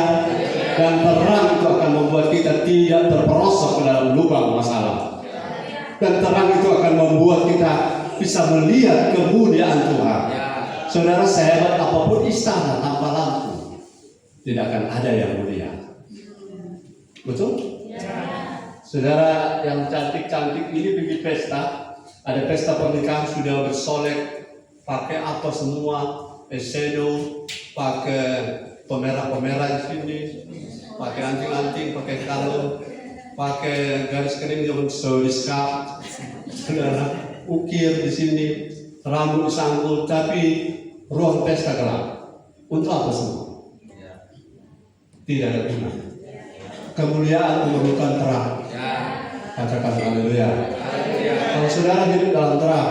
A: Dan terang itu akan membuat kita tidak terperosok ke dalam lubang masalah. Dan terang itu akan membuat kita bisa melihat kemuliaan Tuhan. Saudara, sehebat apapun istana tanpa lampu, tidak akan ada yang mulia. Betul? Saudara yang cantik-cantik ini pergi pesta, ada pesta pernikahan sudah bersolek, pakai apa semua, shadow, pakai pemerah-pemerah di sini, pakai anting-anting, pakai kalung, pakai garis kering yang sodiskap, saudara, ukir di sini, rambut disangkut, tapi ruang pesta gelap. Untuk apa semua? Tidak ada guna. Kemuliaan memerlukan terang. Katakan haleluya. Kalau saudara hidup dalam terang,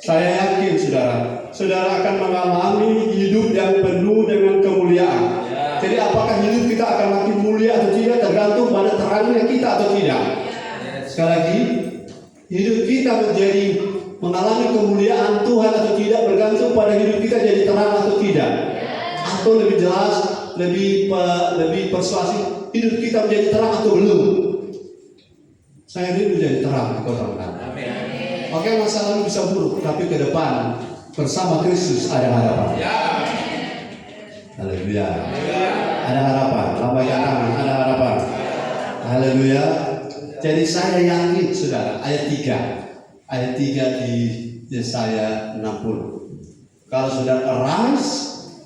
A: saya yakin saudara saudara akan mengalami hidup yang penuh dengan kemuliaan. Jadi apakah hidup kita akan makin mulia atau tidak tergantung pada terangnya kita atau tidak. Sekali lagi, hidup kita menjadi mengalami kemuliaan Tuhan atau tidak bergantung pada hidup kita jadi terang atau tidak. Atau lebih jelas, lebih persuasif, hidup kita menjadi terang atau belum. Saya rindu jadi terang di kota Medan. Oke, masa lalu bisa buruk, tapi ke depan bersama Kristus ada harapan. Haleluya. Ada harapan. Lambaikan tangan, ada harapan. Haleluya. Jadi saya yakin saudara, ayat 3 di Yesaya 60. Kalau saudara arise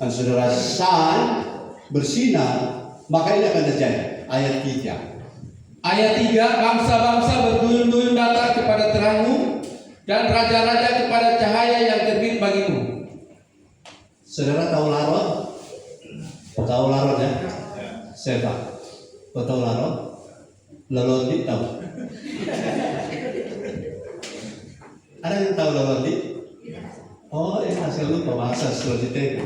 A: dan saudara shine, bersinar, maka ini akan terjadi. Ayat 3.
B: Ayat 3, bangsa-bangsa berduyun-duyun datang kepada terangmu, dan raja-raja kepada cahaya yang terbit bagimu.
A: Saudara tahu Laron? Tahu Laron ya? Siapa? Kau tahu Laron? Lolondi tahu? Ada yang tahu Lolondi? Oh, saya lupa bahasa Sulawesi.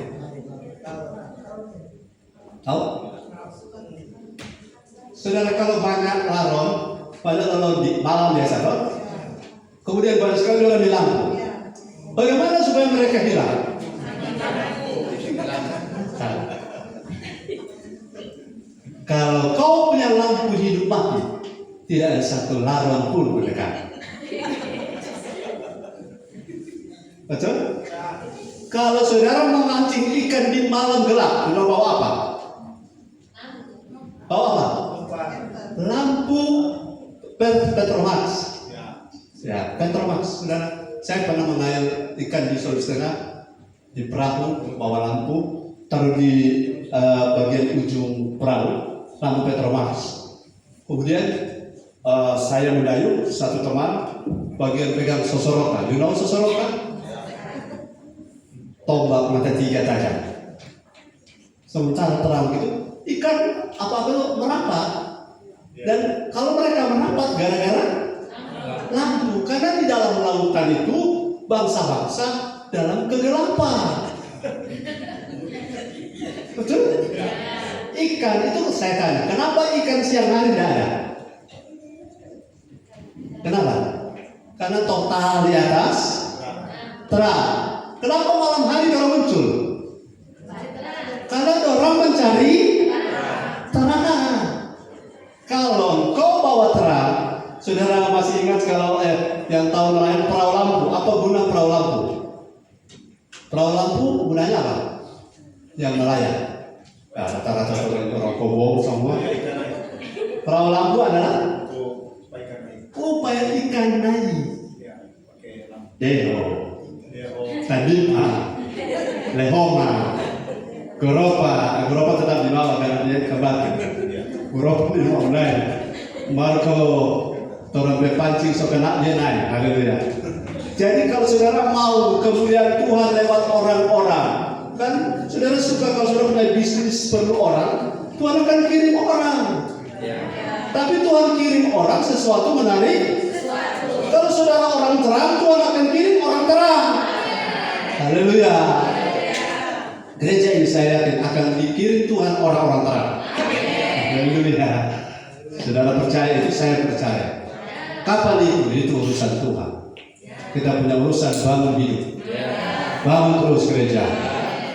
A: Tahu? Saudara, kalau banyak Laron, banyak Lolondi, malam biasa kan? Kemudian banyak sekali orang di lampu. Bagaimana supaya mereka hilang? Kalau kau punya lampu hidup mati, tidak ada satu larang pun mendekat. Betul? Kalau saudara memancing ikan di malam gelap, saudara bawa apa? Bawa apa? Lampu Petromax. Ya, Petromax, saudara. Saya pernah mengayal ikan di Sulawesi Tengah di perahu, bawa lampu, taruh di bagian ujung perahu, lampu Petromax. Kemudian saya mendayung, satu teman bagian pegang sosorokan. You know sosorokan? Tombak mata 3 tajam. Sementara terang gitu, ikan apa-apa merapat. Dan kalau mereka merapat gara-gara lampu, karena di dalam lautan itu bangsa-bangsa dalam kegelapan. Betul? Ikan itu saya tanya, kenapa ikan siang hari tidak ada? Kenapa? Karena total di atas terang. Kenapa malam hari orang muncul? Karena orang mencari terang. Kalau kau bawa terang, saudara masih ingat kalau yang tahun lain perahu lampu, apa guna perahu lampu? Perahu lampu gunanya apa? Yang nelayan. Nah, rata-rata orang Kobo semua. Perahu lampu adalah upaya ikan naik. Deho, Tadima, Lehoma, Goropa tetap di bawah karena dia kebakar. Goropa di bawah naik. Marco orang berpancing so kena dia naik. Haleluya. Jadi kalau saudara mau kemuliaan Tuhan lewat orang-orang, kan saudara suka kalau saudara punya bisnis perlu orang, Tuhan akan kirim orang. Tapi Tuhan kirim orang sesuatu menarik. Kalau saudara orang terang, Tuhan akan kirim orang terang. Haleluya. Gereja ini saya yakin akan dikirim Tuhan orang-orang terang. Haleluya. Saudara percaya itu, saya percaya. Kapan itu? Itu urusan Tuhan. Kita punya urusan bangun hidup. Bangun terus gereja.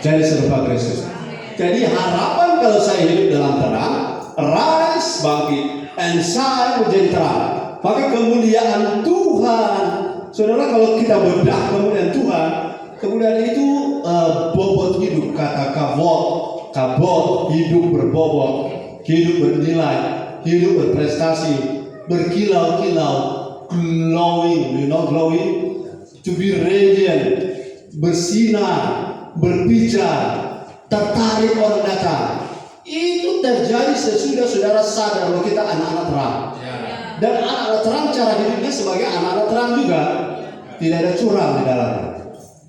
A: Jadi serupa Kristus. Jadi harapan kalau saya hidup dalam terang, rise, bangkit, and shine menjadi terang. Maka kemuliaan Tuhan, saudara, kalau kita bedah kemuliaan Tuhan, kemuliaan itu bobot hidup, kata kabot, hidup berbobot, hidup bernilai, hidup berprestasi, berkilau-kilau, glowing, you know glowing, to be radiant, bersinar, berbicara, tertarik orang datang. Itu terjadi sesudah saudara sadar bahwa kita anak-anak terang. Dan anak-anak terang cara hidupnya sebagai anak-anak terang juga. Tidak ada curang di dalamnya.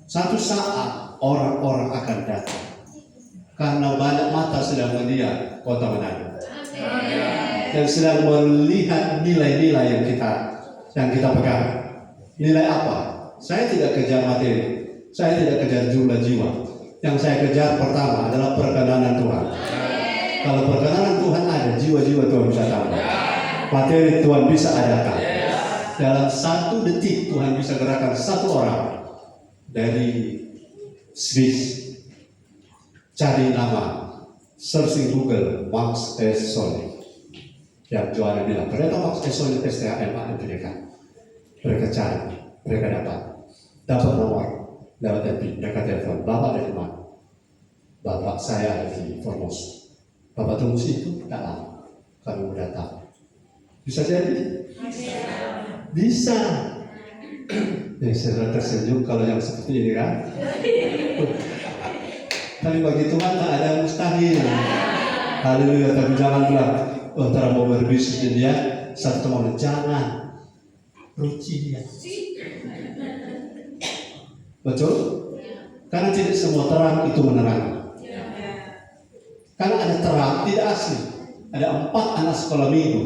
A: Satu saat orang-orang akan datang. Karena banyak mata sedang melihat kota Manado. Dan sedang melihat nilai-nilai yang kita pegang. Nilai apa? Saya tidak kejar materi. Saya tidak kejar jumlah jiwa. Yang saya kejar pertama adalah perkenanan Tuhan. Kalau perkenanan Tuhan ada, jiwa-jiwa Tuhan bisa tambah. Materi Tuhan bisa adakan. Dalam 1 detik Tuhan bisa gerakan 1 orang dari Swiss. Cari nama, searching Google, Max Esoli. Yang Johanna bilang, ternyata Max Esoli STHMA mereka. Mereka cari, mereka dapat nomor, lewat MP, mereka telepon, Bapak dari mana? Bapak saya ada di Formosa. Bapak tunggu situ, tak lama, kami mau datang. Bisa jadi? Bisa. Saya tersenyum kalau yang seperti ini kan. Tapi bagi Tuhan tak ada yang mustahil. Haleluya. Tapi jangan bilang, oh ntar mau berbisnis dia, satu teman jangan. Ruci dia. Betul? Karena tidak semua terang itu menerangi. Karena ada terang tidak asli. Ada 4 anak sekolah minggu.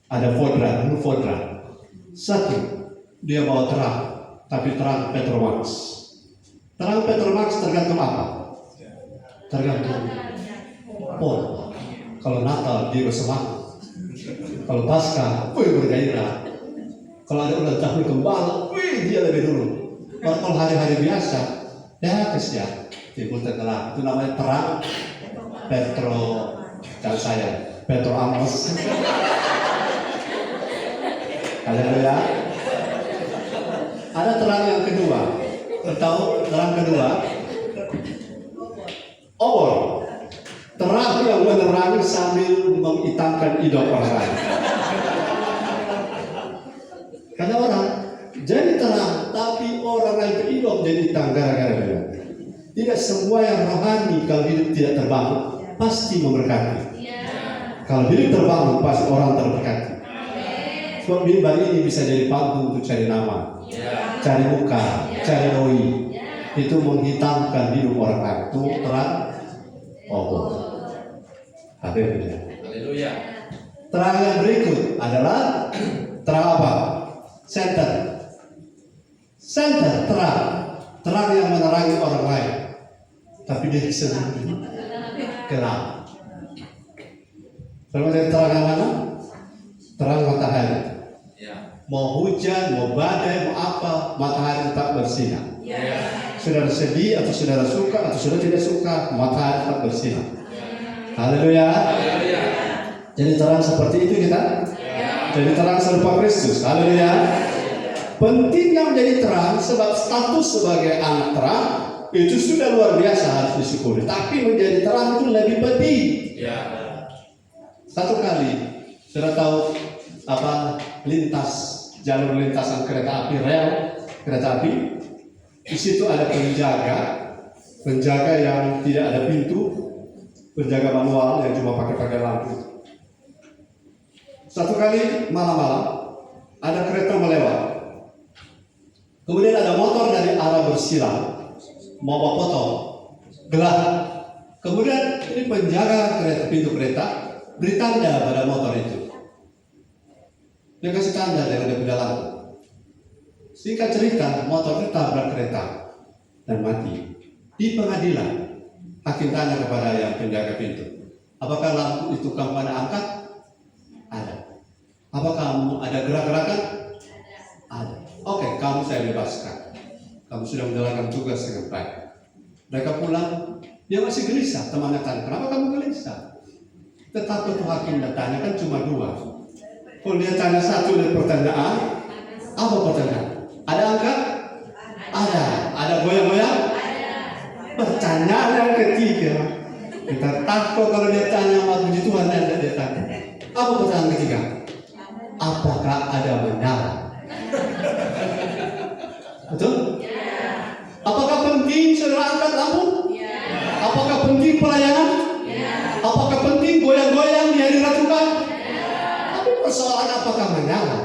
A: Ada Fodra, dulu Fodra. 1, dia bawa terang, tapi terang Petromax. Terang Petromax tergantung apa? Tergantung Pol. Kalau Natal dia bersemangat. Kalau Paskah, bergairah. Kalau ada ulang tahun Gembala, dia lebih dulu. Kalau hari-hari biasa, ya kesian. Timbul tenggelam. Itu namanya terang Petro dan saya, Petro Amos. Haleluya. Ada terang yang kedua. Tahu terang kedua? Obor. Terang yang menerangi sambil menghitamkan hidup orang lain. Karena orang jadi terang, tapi orang lain berhidup jadi hitam gara-gara dia. Tidak semua yang rohani kalau hidup tidak terbangun pasti memberkati. Kalau hidup terbangun pasti orang terberkati. Sebab mimbar ini bisa jadi panggung untuk cari nama, cari muka, cari doi. Itu menghitamkan hidup orang lain. Itu terang obor. Haleluya. Terang yang berikut adalah terang apa? Center terang yang menerangi orang lain, tapi dia sendiri gelap. Kalau dari terang yang mana? Terang matahari. Mau hujan, mau badai, mau apa, matahari tetap bersinar. Saudara sedih atau saudara suka atau saudara tidak suka, matahari tetap bersinar. Haleluya. Jadi terang seperti itu kita. Jadi terang serupa Kristus. Haleluya. Pentingnya menjadi terang sebab status sebagai anak terang itu sudah luar biasa harus disyukuri. Tapi menjadi terang itu lebih penting. Satu kali sudah tahu apa jalur lintasan kereta api rel kereta api. Di situ ada penjaga yang tidak ada pintu, penjaga manual yang cuma pakai lampu. Satu kali malam-malam ada kereta melewat. Kemudian ada motor dari arah bersilang mau bawa potong gelap. Kemudian ini penjaga pintu kereta beri tanda pada motor itu. Dia kasih tanda dengan dia punya lampu. Singkat cerita, motor itu tabrak kereta dan mati. Di pengadilan, hakim tanya kepada yang penjaga pintu, apakah lampu itu kamu ada angkat? Ada. Apakah kamu ada gerak-gerakan? Ada. Oke, kamu saya bebaskan. Kamu sudah menjalankan tugas dengan baik. Mereka pulang, dia masih gelisah. Temannya tanya, kenapa kamu gelisah? Tetapi itu hakim datanya kan cuma 2. Kalau dia tanya 1 dari pertanyaan, apa pertanyaan? Ada angka? Ada. Ada goyang-goyang? Pertanyaan yang ketiga, kita takut kalau dia tanya sama puji Tuhan dan dia tanya. Apa pertanyaan ketiga? Apakah ada menyala? Betul? Apakah penting saudara angkat lampu? Apakah penting pelayanan? Apakah penting goyang-goyang di hadirat Tuhan? Tapi persoalan apakah menyala?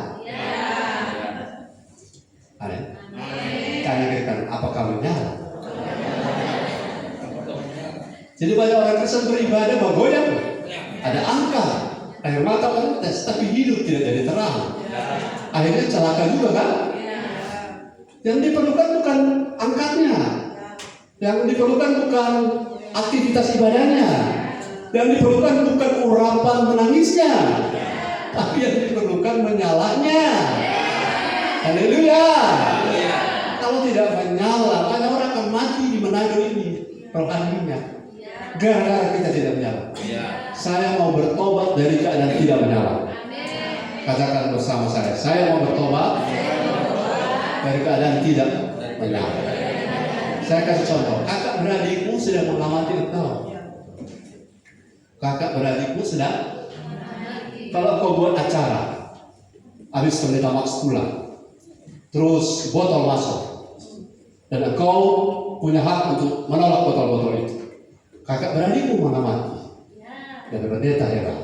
A: Tanya kita, apakah menyala? Jadi banyak orang Kristen beribadah bergoyang, ada angka, air mata menetes, tapi hidup tidak jadi terang. Akhirnya celaka juga kan? Yang diperlukan bukan angkatnya, yang diperlukan bukan aktivitas ibadahnya, yang diperlukan bukan urapan menangisnya, tapi yang diperlukan menyalanya. Haleluya. Kalau tidak menyala, banyak orang akan mati di Manado ini rohaninya, gara-gara kita tidak menyala. Saya mau bertobat dari keadaan tidak menyala. Katakan bersama saya mau bertobat dari keadaan tidak menyala. Saya kasih contoh, kakak beradikmu sedang mengamati engkau. Kakak beradikmu sedang, kalau kau buat acara, habis pendeta Max pulang, terus botol masuk, dan engkau punya hak untuk menolak botol-botol itu. Kakak beradikmu mengamati, dan pendeta heran.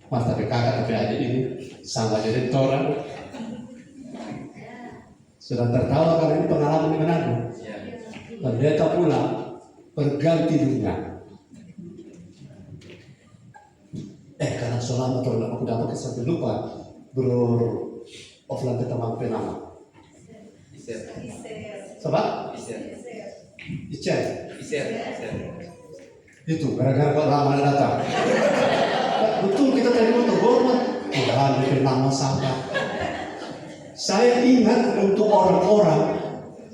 A: Mas, tapi kakak tapi adik ini sama jadi orang. Sudah tertawa karena ini pengalaman di Manado. Pendeta pulang berganti dunia. Karena selama terlalu aku dapat sampai lupa Bro Oflan Ketamang Penama. Siapa? Icer. Itu gara-gara kok lama datang. Betul kita tadi mau terhormat. Tuhan bikin nama sahabat. Saya ingat untuk orang-orang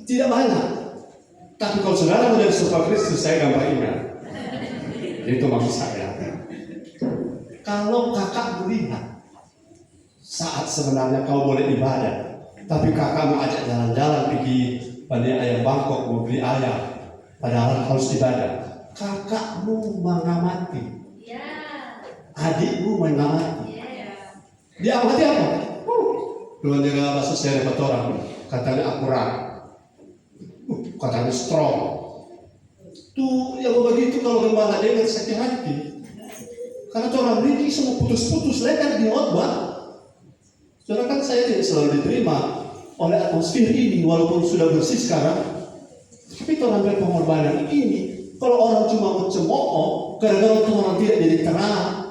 A: tidak banyak. Tapi kalau saudara menjadi serupa Kristus, saya gampang ingat. Itu maksud saya. Kalau kakak melihat saat sebenarnya kau boleh ibadah, tapi kakak mau ajak jalan-jalan pergi beli ayam Bangkok, mau beli ayam, padahal harus ibadah. Kakakmu mengamati, adikmu mengamati. Dia amati apa? Belum jaga bahasa saya dapat orang, katanya akurat, katanya strong. Tuh yang begitu kalau gembala dia sakit hati. Karena orang beri semua putus-putus lebar di khotbah. Saudara kan saya tidak selalu diterima oleh atmosfer ini walaupun sudah bersih sekarang. Tapi orang beri pengorbanan ini, kalau orang cuma mencemooh, gara-gara orang tidak jadi terang.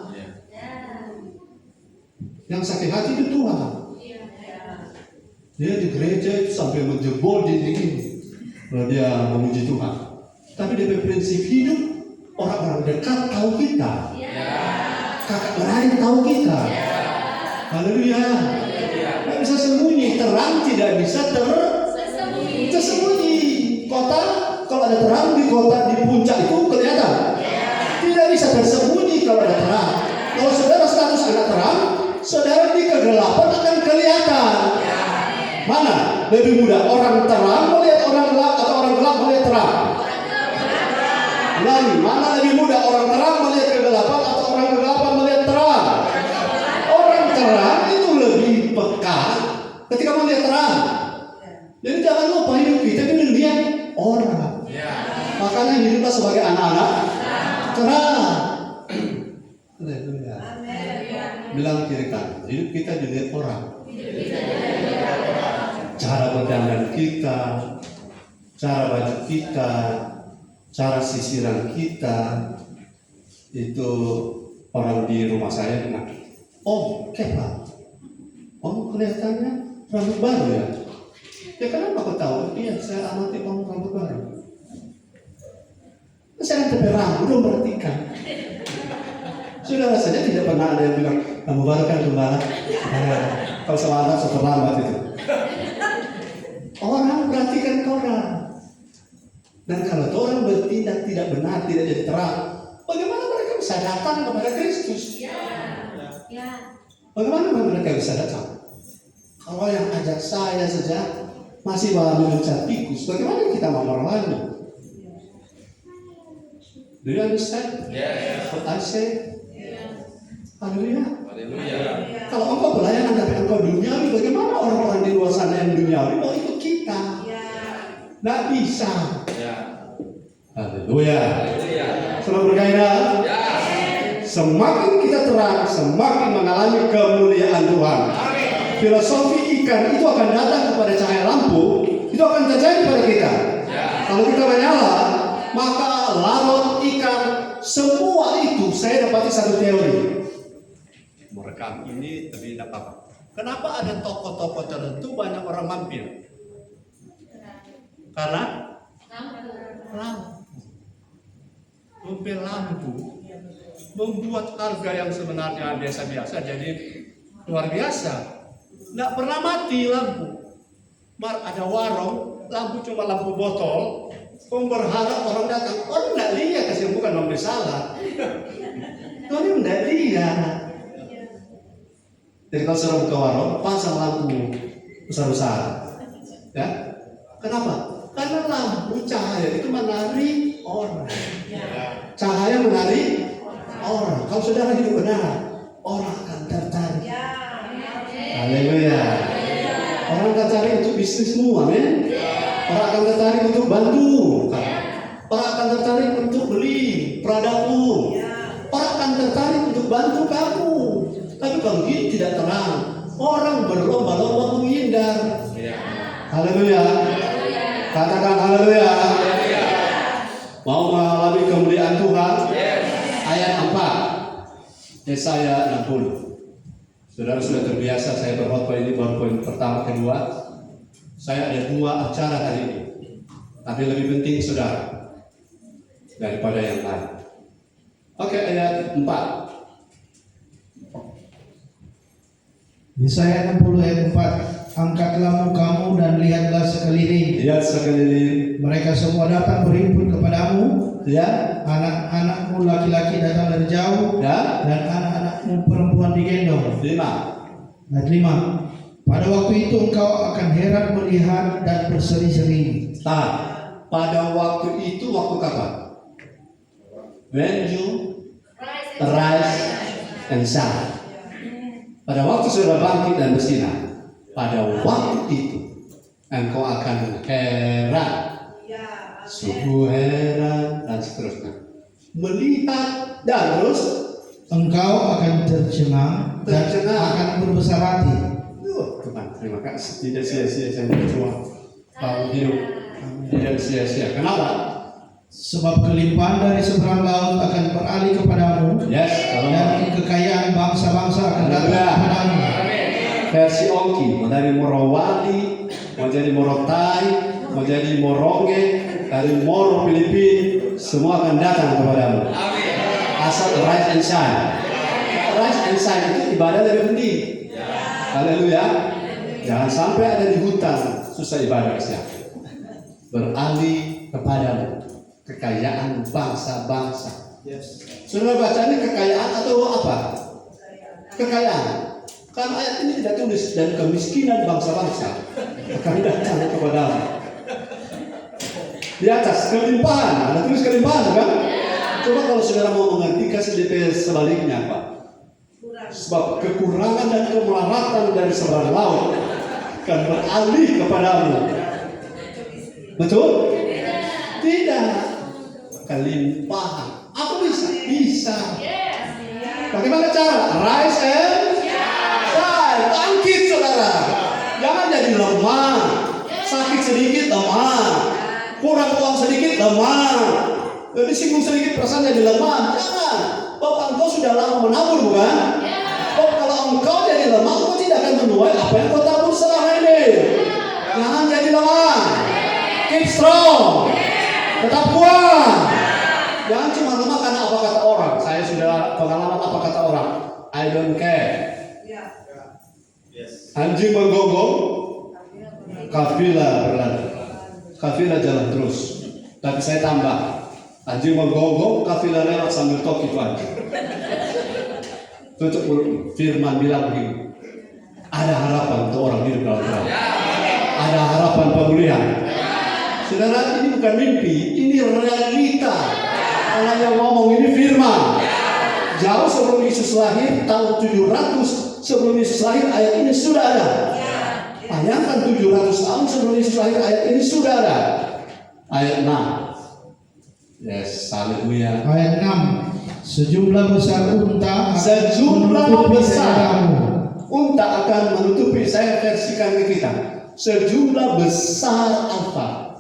A: Yang sakit hati itu Tuhan. Dia di gereja itu sampai menjebol dinding ini, kalau dia memuji Tuhan. Tapi dari prinsip hidup, orang-orang dekat tahu kita. Kakak beradik tahu kita. Haleluya. Tidak bisa sembunyi, terang tidak bisa tersembunyi. Kota, kalau ada terang di kota di puncak itu kelihatan. Tidak bisa tersembunyi kalau ada terang. Kalau saudara status anak terang, saudara di kegelapan akan kelihatan. Mana lebih mudah, orang terang melihat orang gelap atau orang gelap melihat terang? Lalu mana lebih mudah, orang terang melihat kegelapan atau orang kegelapan melihat terang? Orang terang itu lebih peka ketika melihat terang. Jadi jangan lupa hidup kita itu dilihat orang. Makanya hiduplah sebagai anak-anak terang. Bilang kiri kanan, hidup kita dilihat orang. Cara berdandan kita, cara baju kita, cara sisiran kita, itu orang di rumah saya bilang, Om, Kepa, Om kelihatannya rambut baru ya? Ya kenapa kau tahu? Iya, saya amati Om rambut baru. Saya kan rambut, belum perhatikan. Saudara saja tidak pernah ada yang bilang, rambut baru kan gembala. Kalau sama anak terlambat itu. Orang perhatikan orang. Dan kalau orang bertindak tidak benar, tidak jadi terang, bagaimana mereka bisa datang kepada Kristus? Bagaimana mereka bisa datang? Kalau yang ajak saya saja masih bawa mengejar tikus, bagaimana kita mau merawatnya? Do you understand? What I say? Haleluya. Kalau engkau pelayanan tapi engkau duniawi, bagaimana orang-orang di luar sana yang duniawi mau ikut kita? Nggak bisa. Haleluya. Selalu bergairah. Semakin kita terang, semakin mengalami kemuliaan Tuhan. Filosofi ikan itu akan datang kepada cahaya lampu, itu akan terjadi pada kita. Kalau kita menyala, maka laut, ikan, semua itu saya dapati satu teori. Merekam ini tapi tidak apa-apa. Kenapa ada toko-toko tertentu banyak orang mampir? Karena lampu. Mobil lampu membuat harga yang sebenarnya biasa-biasa jadi luar biasa. Nggak pernah mati lampu. Ada warung, lampu cuma lampu botol. Kau berharap orang datang, orang nggak lihat kasih bukan orang salah. Orang nggak lihat. Jadi kalau suruh ke warung, pasang lampu besar-besar. Ya, kenapa? Karena lampu cahaya itu menarik orang. Cahaya menarik orang. Kalau saudara hidup benar, orang akan tertarik. Haleluya. Orang akan tertarik untuk bisnismu, amin. Orang akan tertarik untuk bantu. Orang akan tertarik untuk beli produkmu. Orang akan tertarik untuk bantu kamu. Tapi kalau ini tidak terang, orang berlomba-lomba menghindar. Haleluya. Katakan haleluya. Mau mengalami kemuliaan Tuhan? Ayat 4 Yesaya 60. Saudara sudah terbiasa saya berkhotbah ini baru poin pertama kedua. Saya ada 2 acara hari ini. Tapi lebih penting saudara daripada yang lain. Oke, ayat 4.
C: Yesaya 60 ayat 4. Angkatlah mukamu dan lihatlah sekeliling.
A: Lihat sekeliling.
C: Mereka semua datang berhimpun kepadamu.
A: Ya.
C: Anak-anakmu laki-laki datang dari jauh.
A: Ya.
C: Dan anak-anakmu perempuan digendong.
A: 5.
C: Ayat 5. Pada waktu itu engkau akan heran melihat dan berseri-seri.
A: Pada waktu itu waktu kapan? When you arise and shine. Pada waktu saudara bangkit dan bersinar. Pada waktu itu engkau akan heran, sungguh heran dan seterusnya. Melihat dan terus
C: Engkau akan tercengang dan akan berbesar hati.
A: Tuhan, terima kasih. Tidak sia-sia saya berjuang. Kalau hidup tidak sia-sia. Kenapa?
C: Sebab kelimpahan dari seberang laut akan beralih kepadamu.
A: Yes, kalau
C: Dan kekayaan bangsa-bangsa akan datang kepadamu.
A: versi Ongki, mau dari Morowali, mau jadi Morotai, mau jadi Moronge, dari Moro Filipina, semua akan datang kepadamu. Asal rise and shine. Rise and shine itu ibadah dari penting. Haleluya. Jangan sampai ada di hutan susah ibadah siapa. Beralih kepadamu kekayaan bangsa-bangsa. Saudara baca ini kekayaan atau apa? Kekayaan. Karena ayat ini tidak tulis dan kemiskinan bangsa-bangsa akan datang kepadamu. Di atas kelimpahan, ada tulis kelimpahan kan? Coba kalau saudara mau mengerti kasih DP sebaliknya Pak. Sebab kekurangan dan kemelaratan dari seberang laut akan beralih kepadamu. Betul? Tidak. Kelimpahan. Apa bisa? Bisa. Bagaimana cara? Rise and shine. Bangkit saudara. Jangan jadi lemah. Sakit sedikit lemah. Kurang uang sedikit lemah. Disinggung sedikit perasaan jadi lemah. Jangan. Bapak engkau sudah lama menabur bukan? Kalau engkau jadi lemah, engkau tidak akan menuai apa yang kau tabur selama ini. Jangan jadi lemah. Keep strong. Tetap kuat. Jangan cuma lemah karena apa kata orang. Saya sudah pengalaman apa kata orang. I don't care. Anjing menggonggong, kafilah berlari. Kafilah jalan terus. Tapi saya tambah. Anjing menggonggong, kafilah lewat sambil tok itu anjing. Tutup firman bilang begini. Ada harapan untuk orang hidup dalam terang. Ada harapan pemulihan. Saudara, ini bukan mimpi, ini realita. Karena yang ngomong ini firman. Jauh sebelum Yesus lahir, tahun 700 sebelum Yesus lahir, ayat ini sudah ada. Bayangkan 700 tahun sebelum Yesus lahir, ayat ini sudah ada. Ayat 6. Yes, haleluya.
C: Ayat 6. Sejumlah besar unta
A: unta akan menutupi. Saya versikan ke kita. Sejumlah besar alfa.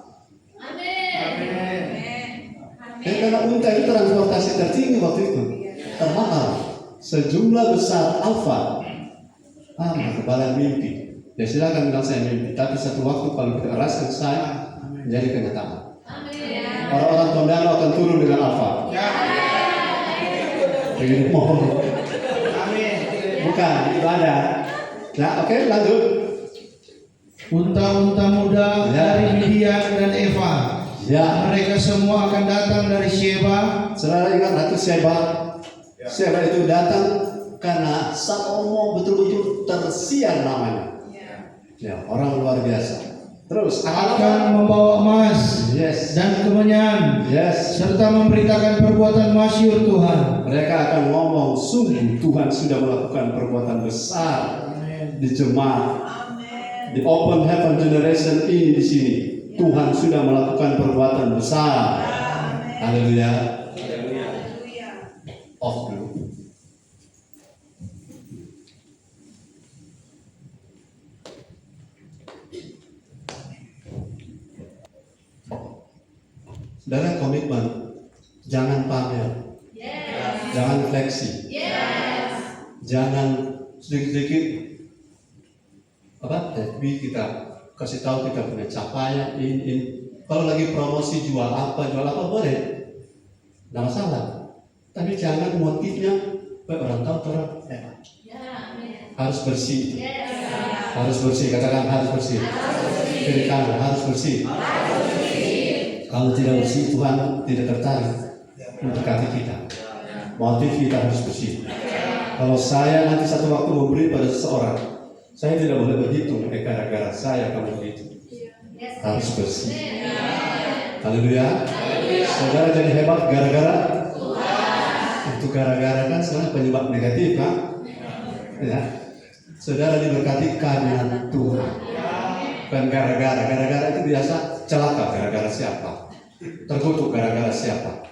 A: Karena unta itu transportasi tertinggi waktu itu, termahal. Sejumlah besar alfa. Kebalan mimpi. Ya silakan bilang saya mimpi. Tapi satu waktu kalau kita rasakan saya menjadi kenyataan. Orang-orang Tondano akan turun dengan alfa. Begini mohon. Bukan, itu ada. Nah, oke, lanjut.
C: Unta-unta muda dari Midian dan Eva.
A: Ya,
C: Mereka semua akan datang dari Sheba.
A: saudara ingat Ratu Sheba? Sheba itu datang karena Salomo betul-betul tersiar namanya. Ya, orang luar biasa. Terus
C: Akan membawa emas
A: Yes.
C: dan kemenyan,
A: Yes.
C: serta memberitakan perbuatan masyhur Tuhan.
A: Mereka akan ngomong, sungguh Tuhan sudah melakukan perbuatan besar di jemaat. Di Open Heaven Generation ini di sini, Tuhan sudah melakukan perbuatan besar. Haleluya. Off dulu. Saudara, komitmen, jangan pamer, jangan fleksi, jangan sedikit-sedikit tapi kita kasih tahu kita punya capaian ini. Kalau lagi promosi jual apa boleh, tidak masalah. Tapi jangan motifnya orang tahu orang harus bersih, harus bersih. Katakan harus bersih. Kiri kanan harus bersih. Kalau tidak bersih, Tuhan tidak tertarik mendekati kita. Motif kita harus bersih. Kalau saya nanti satu waktu memberi pada seseorang, saya tidak boleh berhitung gara-gara saya kamu begitu. Harus bersih. Haleluya. Saudara jadi hebat gara-gara itu gara-gara kan sebenarnya penyebab negatif kan? Ya. Saudara diberkati karena Tuhan. Bukan gara-gara. Gara-gara itu biasa celaka gara-gara siapa? Terkutuk gara-gara siapa?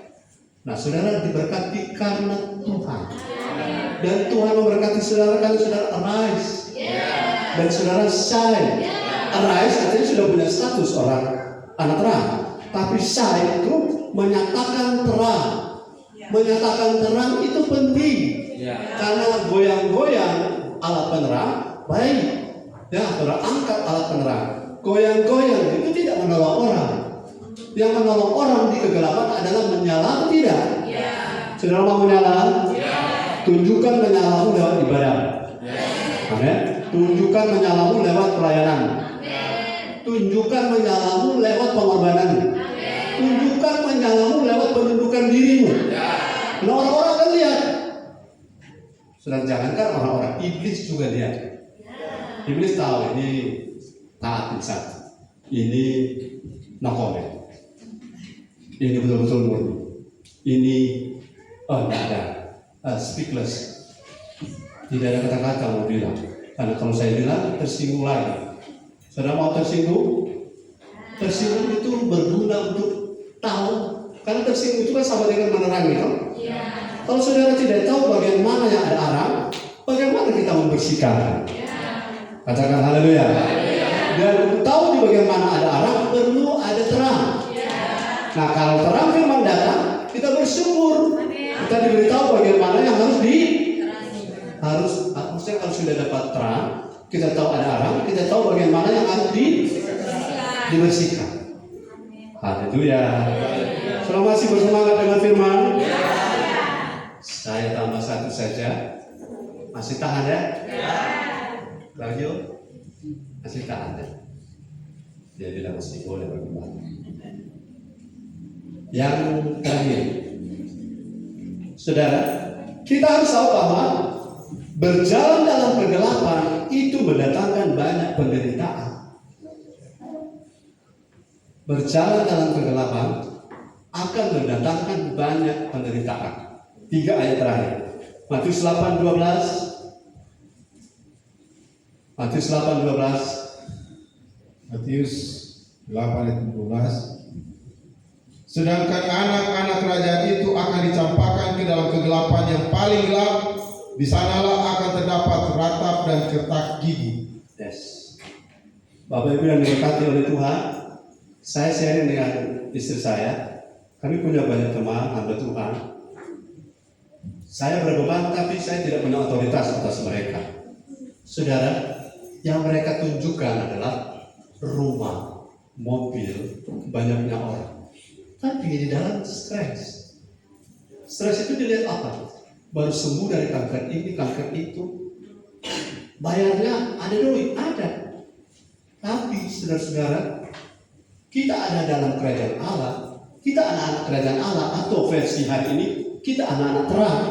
A: Nah, saudara diberkati karena Tuhan. Dan Tuhan memberkati saudara karena saudara arise. Dan saudara shine. Arise artinya sudah punya status orang anak terang. Tapi shine itu menyatakan terang. Menyatakan terang itu penting. Karena goyang-goyang alat penerang baik. Ya, saudara angkat alat penerang. Goyang-goyang itu tidak menolong orang. Yang menolong orang di kegelapan adalah menyala atau tidak? Saudara mau menyala? Tunjukkan menyalamu lewat ibadah. Amin. Tunjukkan menyalamu lewat pelayanan. Tunjukkan menyalamu lewat pengorbanan. Tunjukkan menyalamu lewat penundukan dirimu. Nah, orang-orang akan lihat. Sudah jangankan orang-orang, iblis juga lihat. Iblis tahu ini taat insan. Ini no comment. Ini betul-betul murni. Ini tidak ada speechless. Tidak ada kata-kata mau bilang. Karena kalau saya bilang tersinggung lagi. Saudara mau tersinggung? Tersinggung itu berguna untuk tahu. Karena tersinggung itu kan sama dengan menerangi, kan? Kalau saudara tidak tahu bagian mana yang ada arang, bagaimana kita membersihkan? Katakan haleluya. Dan untuk tahu di bagian mana ada arang, perlu ada terang. Nah, kalau terang firman datang, kita bersyukur. Kita diberitahu bagian mana yang harusnya kalau sudah dapat terang, kita tahu ada arang, kita tahu bagian mana yang harus dibersihkan. Haleluya. Saudara masih bersemangat dengan firman? Saya tambah satu saja. Masih tahan ya? Lagi masih tahan ya? Dia bilang masih boleh berkembang. Yang terakhir, saudara, kita harus tahu bahwa berjalan dalam kegelapan itu mendatangkan banyak penderitaan. Berjalan dalam kegelapan akan mendatangkan banyak penderitaan. 3 ayat terakhir. Matius 8:12. Matius 8:12.
D: Matius 8 ayat 12. Sedangkan anak-anak kerajaan itu akan dicampakkan ke dalam kegelapan yang paling gelap. Di sanalah akan terdapat ratap dan kertak gigi.
A: Yes. Bapak Ibu yang diberkati oleh Tuhan, saya sharing dengan istri saya. Kami punya banyak teman hamba Tuhan. Saya berbeban tapi saya tidak punya otoritas atas mereka. Saudara, yang mereka tunjukkan adalah rumah, mobil, banyaknya orang. Tapi di dalam stres. Stres itu dilihat apa? Baru sembuh dari kanker ini, kanker itu. Bayarnya ada duit, ada. Tapi saudara-saudara, kita ada dalam kerajaan Allah. Kita anak-anak kerajaan Allah, atau versi hari ini, kita anak-anak terang.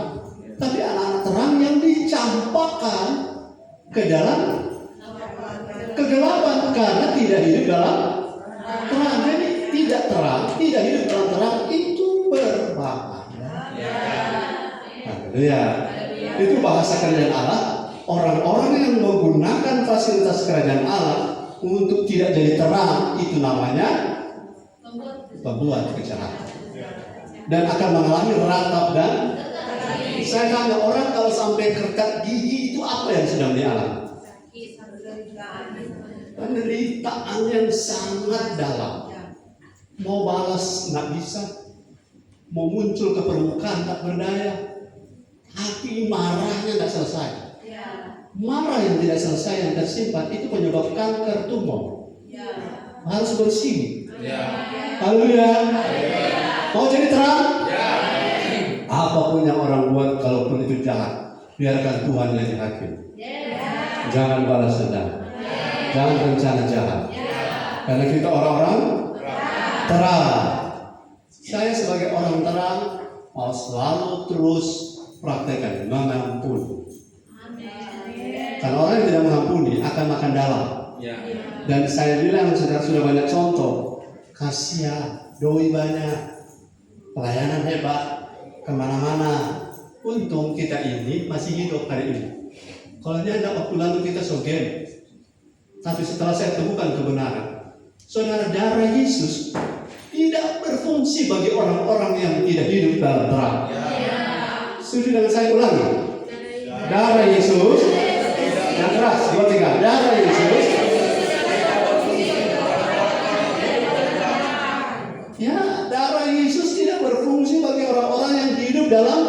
A: Tapi anak-anak terang yang dicampakkan ke dalam kegelapan karena tidak hidup dalam terang. Jadi tidak terang, tidak hidup dalam terang itu berbahaya. Haleluya. Itu bahasa kerajaan Allah. Orang-orang yang menggunakan fasilitas kerajaan Allah untuk tidak jadi terang, itu namanya pembuat kejahatan dan akan mengalami ratap. Dan saya tanya orang, kalau sampai kertak gigi itu apa yang sedang dialami? Penderitaan yang sangat dalam. Mau balas nggak bisa, mau muncul ke permukaan tak berdaya. Hati marahnya nggak selesai. Marah yang tidak selesai yang tersimpan itu penyebab kanker tumor. Harus bersih. Haleluya. Mau jadi terang? Apapun yang orang buat, kalaupun itu jahat, biarkan Tuhan yang hakim. Jangan balas dendam. Jangan rencana jahat. Karena kita orang-orang terang. Saya sebagai orang terang mau selalu terus praktekkan mengampuni. Karena orang yang tidak mengampuni akan makan dalam. Dan saya bilang sudah banyak contoh. Kasihan, doi banyak, pelayanan hebat, kemana-mana. Untung kita ini masih hidup hari ini. Kalau dia ada waktu lalu kita sogem. Tapi setelah saya temukan kebenaran, saudara, darah Yesus tidak berfungsi bagi orang-orang yang tidak hidup dalam terang. Setuju dengan saya? Ulangi. Darah Yesus, yang keras, 2, 3. Darah Yesus, ya, darah Yesus tidak berfungsi bagi orang-orang yang hidup dalam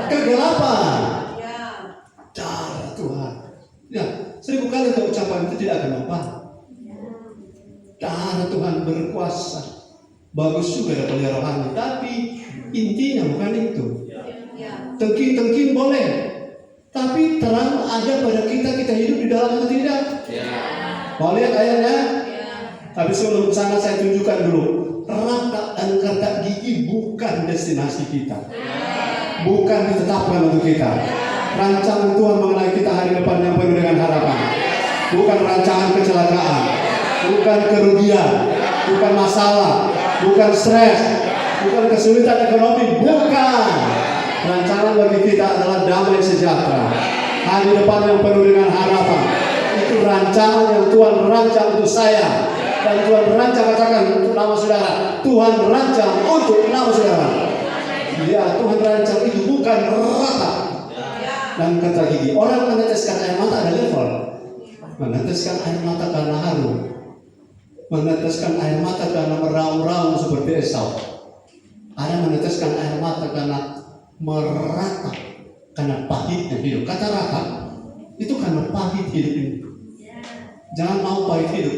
A: kegelapan. Darah Tuhan. Ya, 1000 kali ucapan itu tidak akan mempan. Darah Tuhan berkuasa. Bagus juga ada pelihara rohani, tapi intinya bukan itu. Tengking-tengking boleh, tapi terang ada pada kita hidup di dalam atau tidak? Mau lihat ayatnya? Tapi sebelum sana saya tunjukkan dulu. Ratap dan kertak gigi bukan destinasi kita. Bukan ditetapkan untuk kita. Rancangan Tuhan mengenai kita hari depan yang penuh dengan harapan. Bukan rancangan kecelakaan, bukan kerugian, bukan masalah, bukan stres, bukan kesulitan ekonomi, bukan. Rancangan bagi kita adalah damai sejahtera, hari depan yang penuh dengan harapan. Itu rancangan yang Tuhan rancang untuk saya. Dan Tuhan rancang, katakan untuk nama saudara, Tuhan rancang untuk nama saudara. Ya, Tuhan rancang itu bukan rata dan kata gigi. Orang meneteskan air mata ada level. Meneteskan air mata karena haru, meneteskan air mata karena meraung-raung seperti Esau. Ada meneteskan air mata karena meratap, karena pahitnya hidup. Kata ratap itu karena pahit hidup ini. Jangan mau pahit hidup.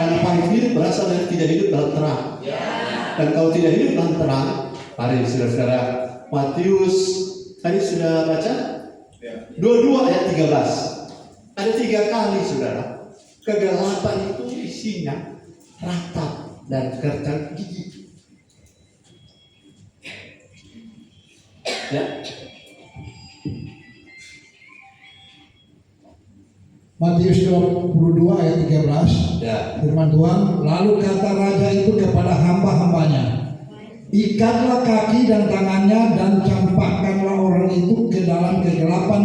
A: Karena pahit hidup berasal dari tidak hidup dalam terang. Dan kalau tidak hidup dalam terang, mari saudara-saudara, Matius tadi sudah baca 22 ayat 13. Ada 3 kali saudara, kegelapan itu isinya ratap dan kertas gigi. Ya.
C: Matius 22 ayat 13.
A: Ya.
C: Firman Tuhan, lalu kata raja itu kepada hamba-hambanya, ikatlah kaki dan tangannya dan campakkanlah orang itu ke dalam kegelapan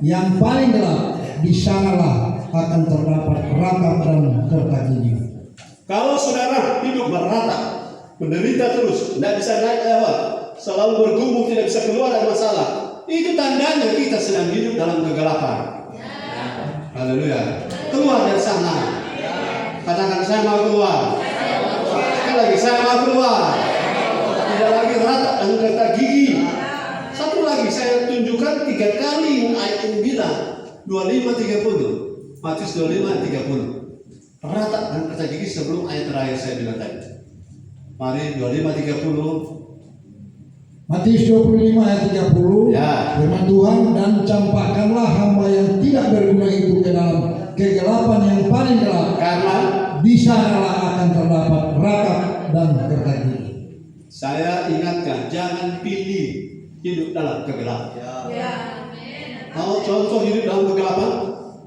C: yang paling gelap. Di sanalah akan terdapat ratap dan kertak gigi.
A: Kalau saudara hidup meratap, menderita terus, tidak bisa naik lewat, selalu bergumul, tidak bisa keluar dari masalah, itu tandanya kita sedang hidup dalam kegelapan. Haleluya. Keluar dari sana. Katakan, saya mau keluar. Sekali lagi, saya mau keluar. Tidak lagi ratap dan kertak gigi. Satu lagi saya tunjukkan 3 kali ayat ini bilang 25-30. Matius 25-30. rata dan kata gigi sebelum ayat terakhir saya bilang tadi. Mari 25:30.
C: Matius 25 ayat 30.
A: Ya.
C: Firman Tuhan, dan campakkanlah hamba yang tidak berguna itu ke dalam kegelapan yang paling gelap,
A: Karena
C: di sanalah akan terdapat rakap dan gertak gigi.
A: saya ingatkan, jangan pilih hidup dalam kegelapan. Mau contoh hidup dalam kegelapan?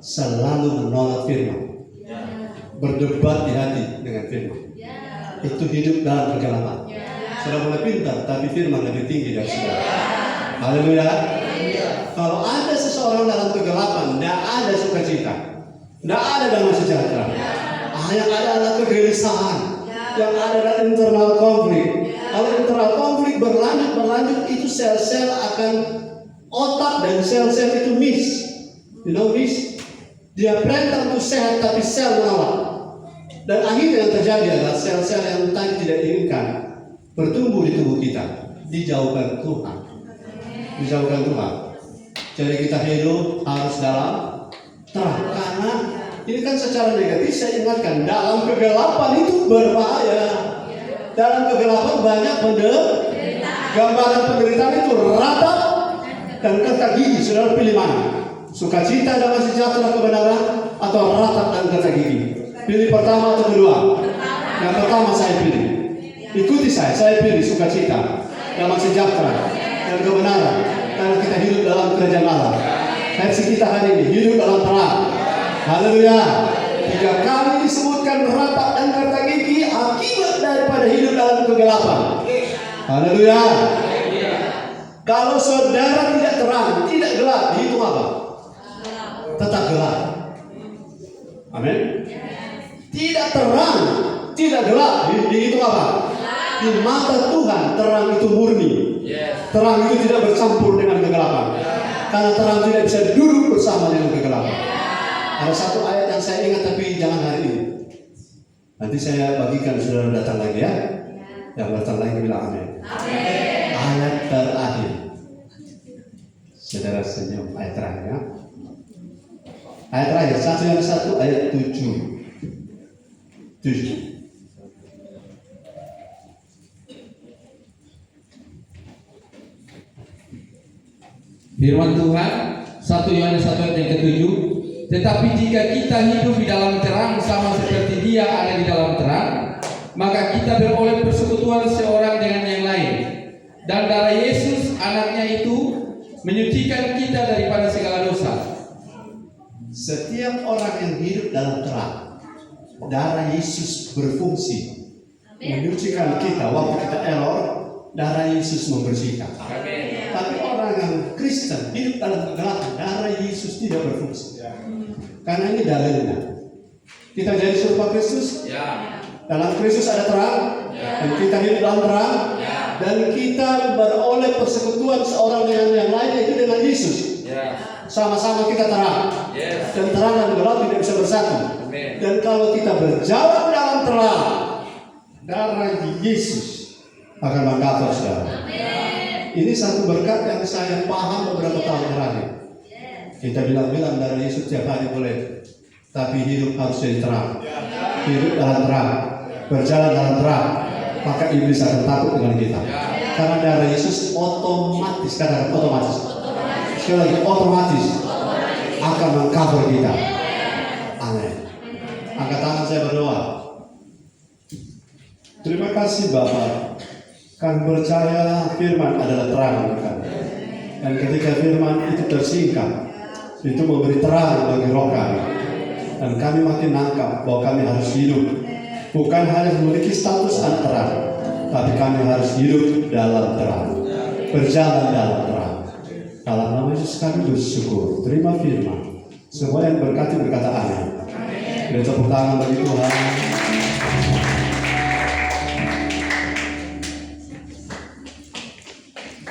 A: Selalu menolak firman. Berdebat di hati dengan firman. Itu hidup dalam kegelapan. Sudah mulai pintar, tapi firman lebih tinggi dari saudara. Haleluya. Kalau ada seseorang dalam kegelapan, tidak ada sukacita, tidak ada damai sejahtera. Yang ada adalah kegelisahan, yang ada adalah internal konflik. Kalau internal konflik berlanjut, itu sel-sel akan otak dan sel-sel itu miss. You know miss? Dia perintah untuk sehat, tapi sel menolak. Dan akhirnya yang terjadi adalah sel-sel yang tadi tidak diinginkan bertumbuh di tubuh kita, dijauhkan Tuhan. Dijauhkan Tuhan. Jadi kita hidup harus dalam terang. Karena ini kan secara negatif saya ingatkan, dalam kegelapan itu berbahaya. Dalam kegelapan banyak gambaran penderitaan itu ratap dan gertak gigi. Saudara pilih mana? Sukacita, damai sejahtera, kebenaran, atau ratap dan gertak gigi? Pilih pertama atau kedua? Yang pertama saya pilih. Ikuti saya pilih sukacita, damai sejahtera, dan kebenaran. Karena kita hidup dalam kerajaan Allah. Versi kita hari ini, hidup dalam terang. Haleluya. 3 kali disebutkan ratap dan gertak gigi akibat daripada hidup dalam kegelapan. Haleluya. Kalau saudara tidak terang, tidak gelap, itu apa? Tetap gelap. Amin. Tidak terang, tidak gelap, itu apa? Di mata Tuhan terang itu murni. Terang itu tidak bercampur dengan kegelapan. Karena terang tidak bisa duduk bersama dengan kegelapan. Ada satu ayat yang saya ingat tapi jangan hari ini. Nanti saya bagikan saudara datang lagi ya. Yang datang lagi bilang amin. Ayat terakhir. Saudara senyum, ayat terakhir ya. Ayat terakhir, satu ayat 7.
B: Firman Tuhan 1 Yohanes 1 ayat yang ke-7, tetapi jika kita hidup di dalam terang sama seperti Dia ada di dalam terang, maka kita beroleh persekutuan seorang dengan yang lain, dan darah Yesus anaknya itu menyucikan kita daripada segala dosa.
A: Setiap orang yang hidup dalam terang, darah Yesus berfungsi menyucikan kita. Waktu kita error, darah Yesus membersihkan. Tapi orang yang Kristen hidup dalam kegelapan, darah Yesus tidak berfungsi. Karena ini dalilnya. Kita jadi serupa Kristus. Dalam Kristus ada terang, dan kita hidup dalam terang, dan kita beroleh persekutuan seorang dengan yang lain, yaitu dengan Yesus. Sama-sama kita terang, dan terang dan gelap tidak bisa bersatu. Dan kalau kita berjalan dalam terang, darah Yesus akan mengcover saudara. Ini satu berkat yang saya paham beberapa tahun terakhir. Kita bilang-bilang darah Yesus tiap hari boleh, tapi hidup harus jadi terang. Hidup dalam terang, berjalan dalam terang, maka iblis akan takut dengan kita. Karena darah Yesus otomatis, katakan otomatis. Sekali lagi otomatis akan mengcover kita. Amin. Angkat tangan saya berdoa. Terima kasih Bapak. Kami percaya firman adalah terang bagi kami. Dan ketika firman itu tersingkap, itu memberi terang bagi roh kami. Dan kami makin nangkap bahwa kami harus hidup. Bukan hanya memiliki status anak terang, tapi kami harus hidup dalam terang. Berjalan dalam terang. Dalam nama Yesus kami bersyukur. Terima firman. Semua yang berkati berkata amin. Beri tepuk tangan bagi Tuhan.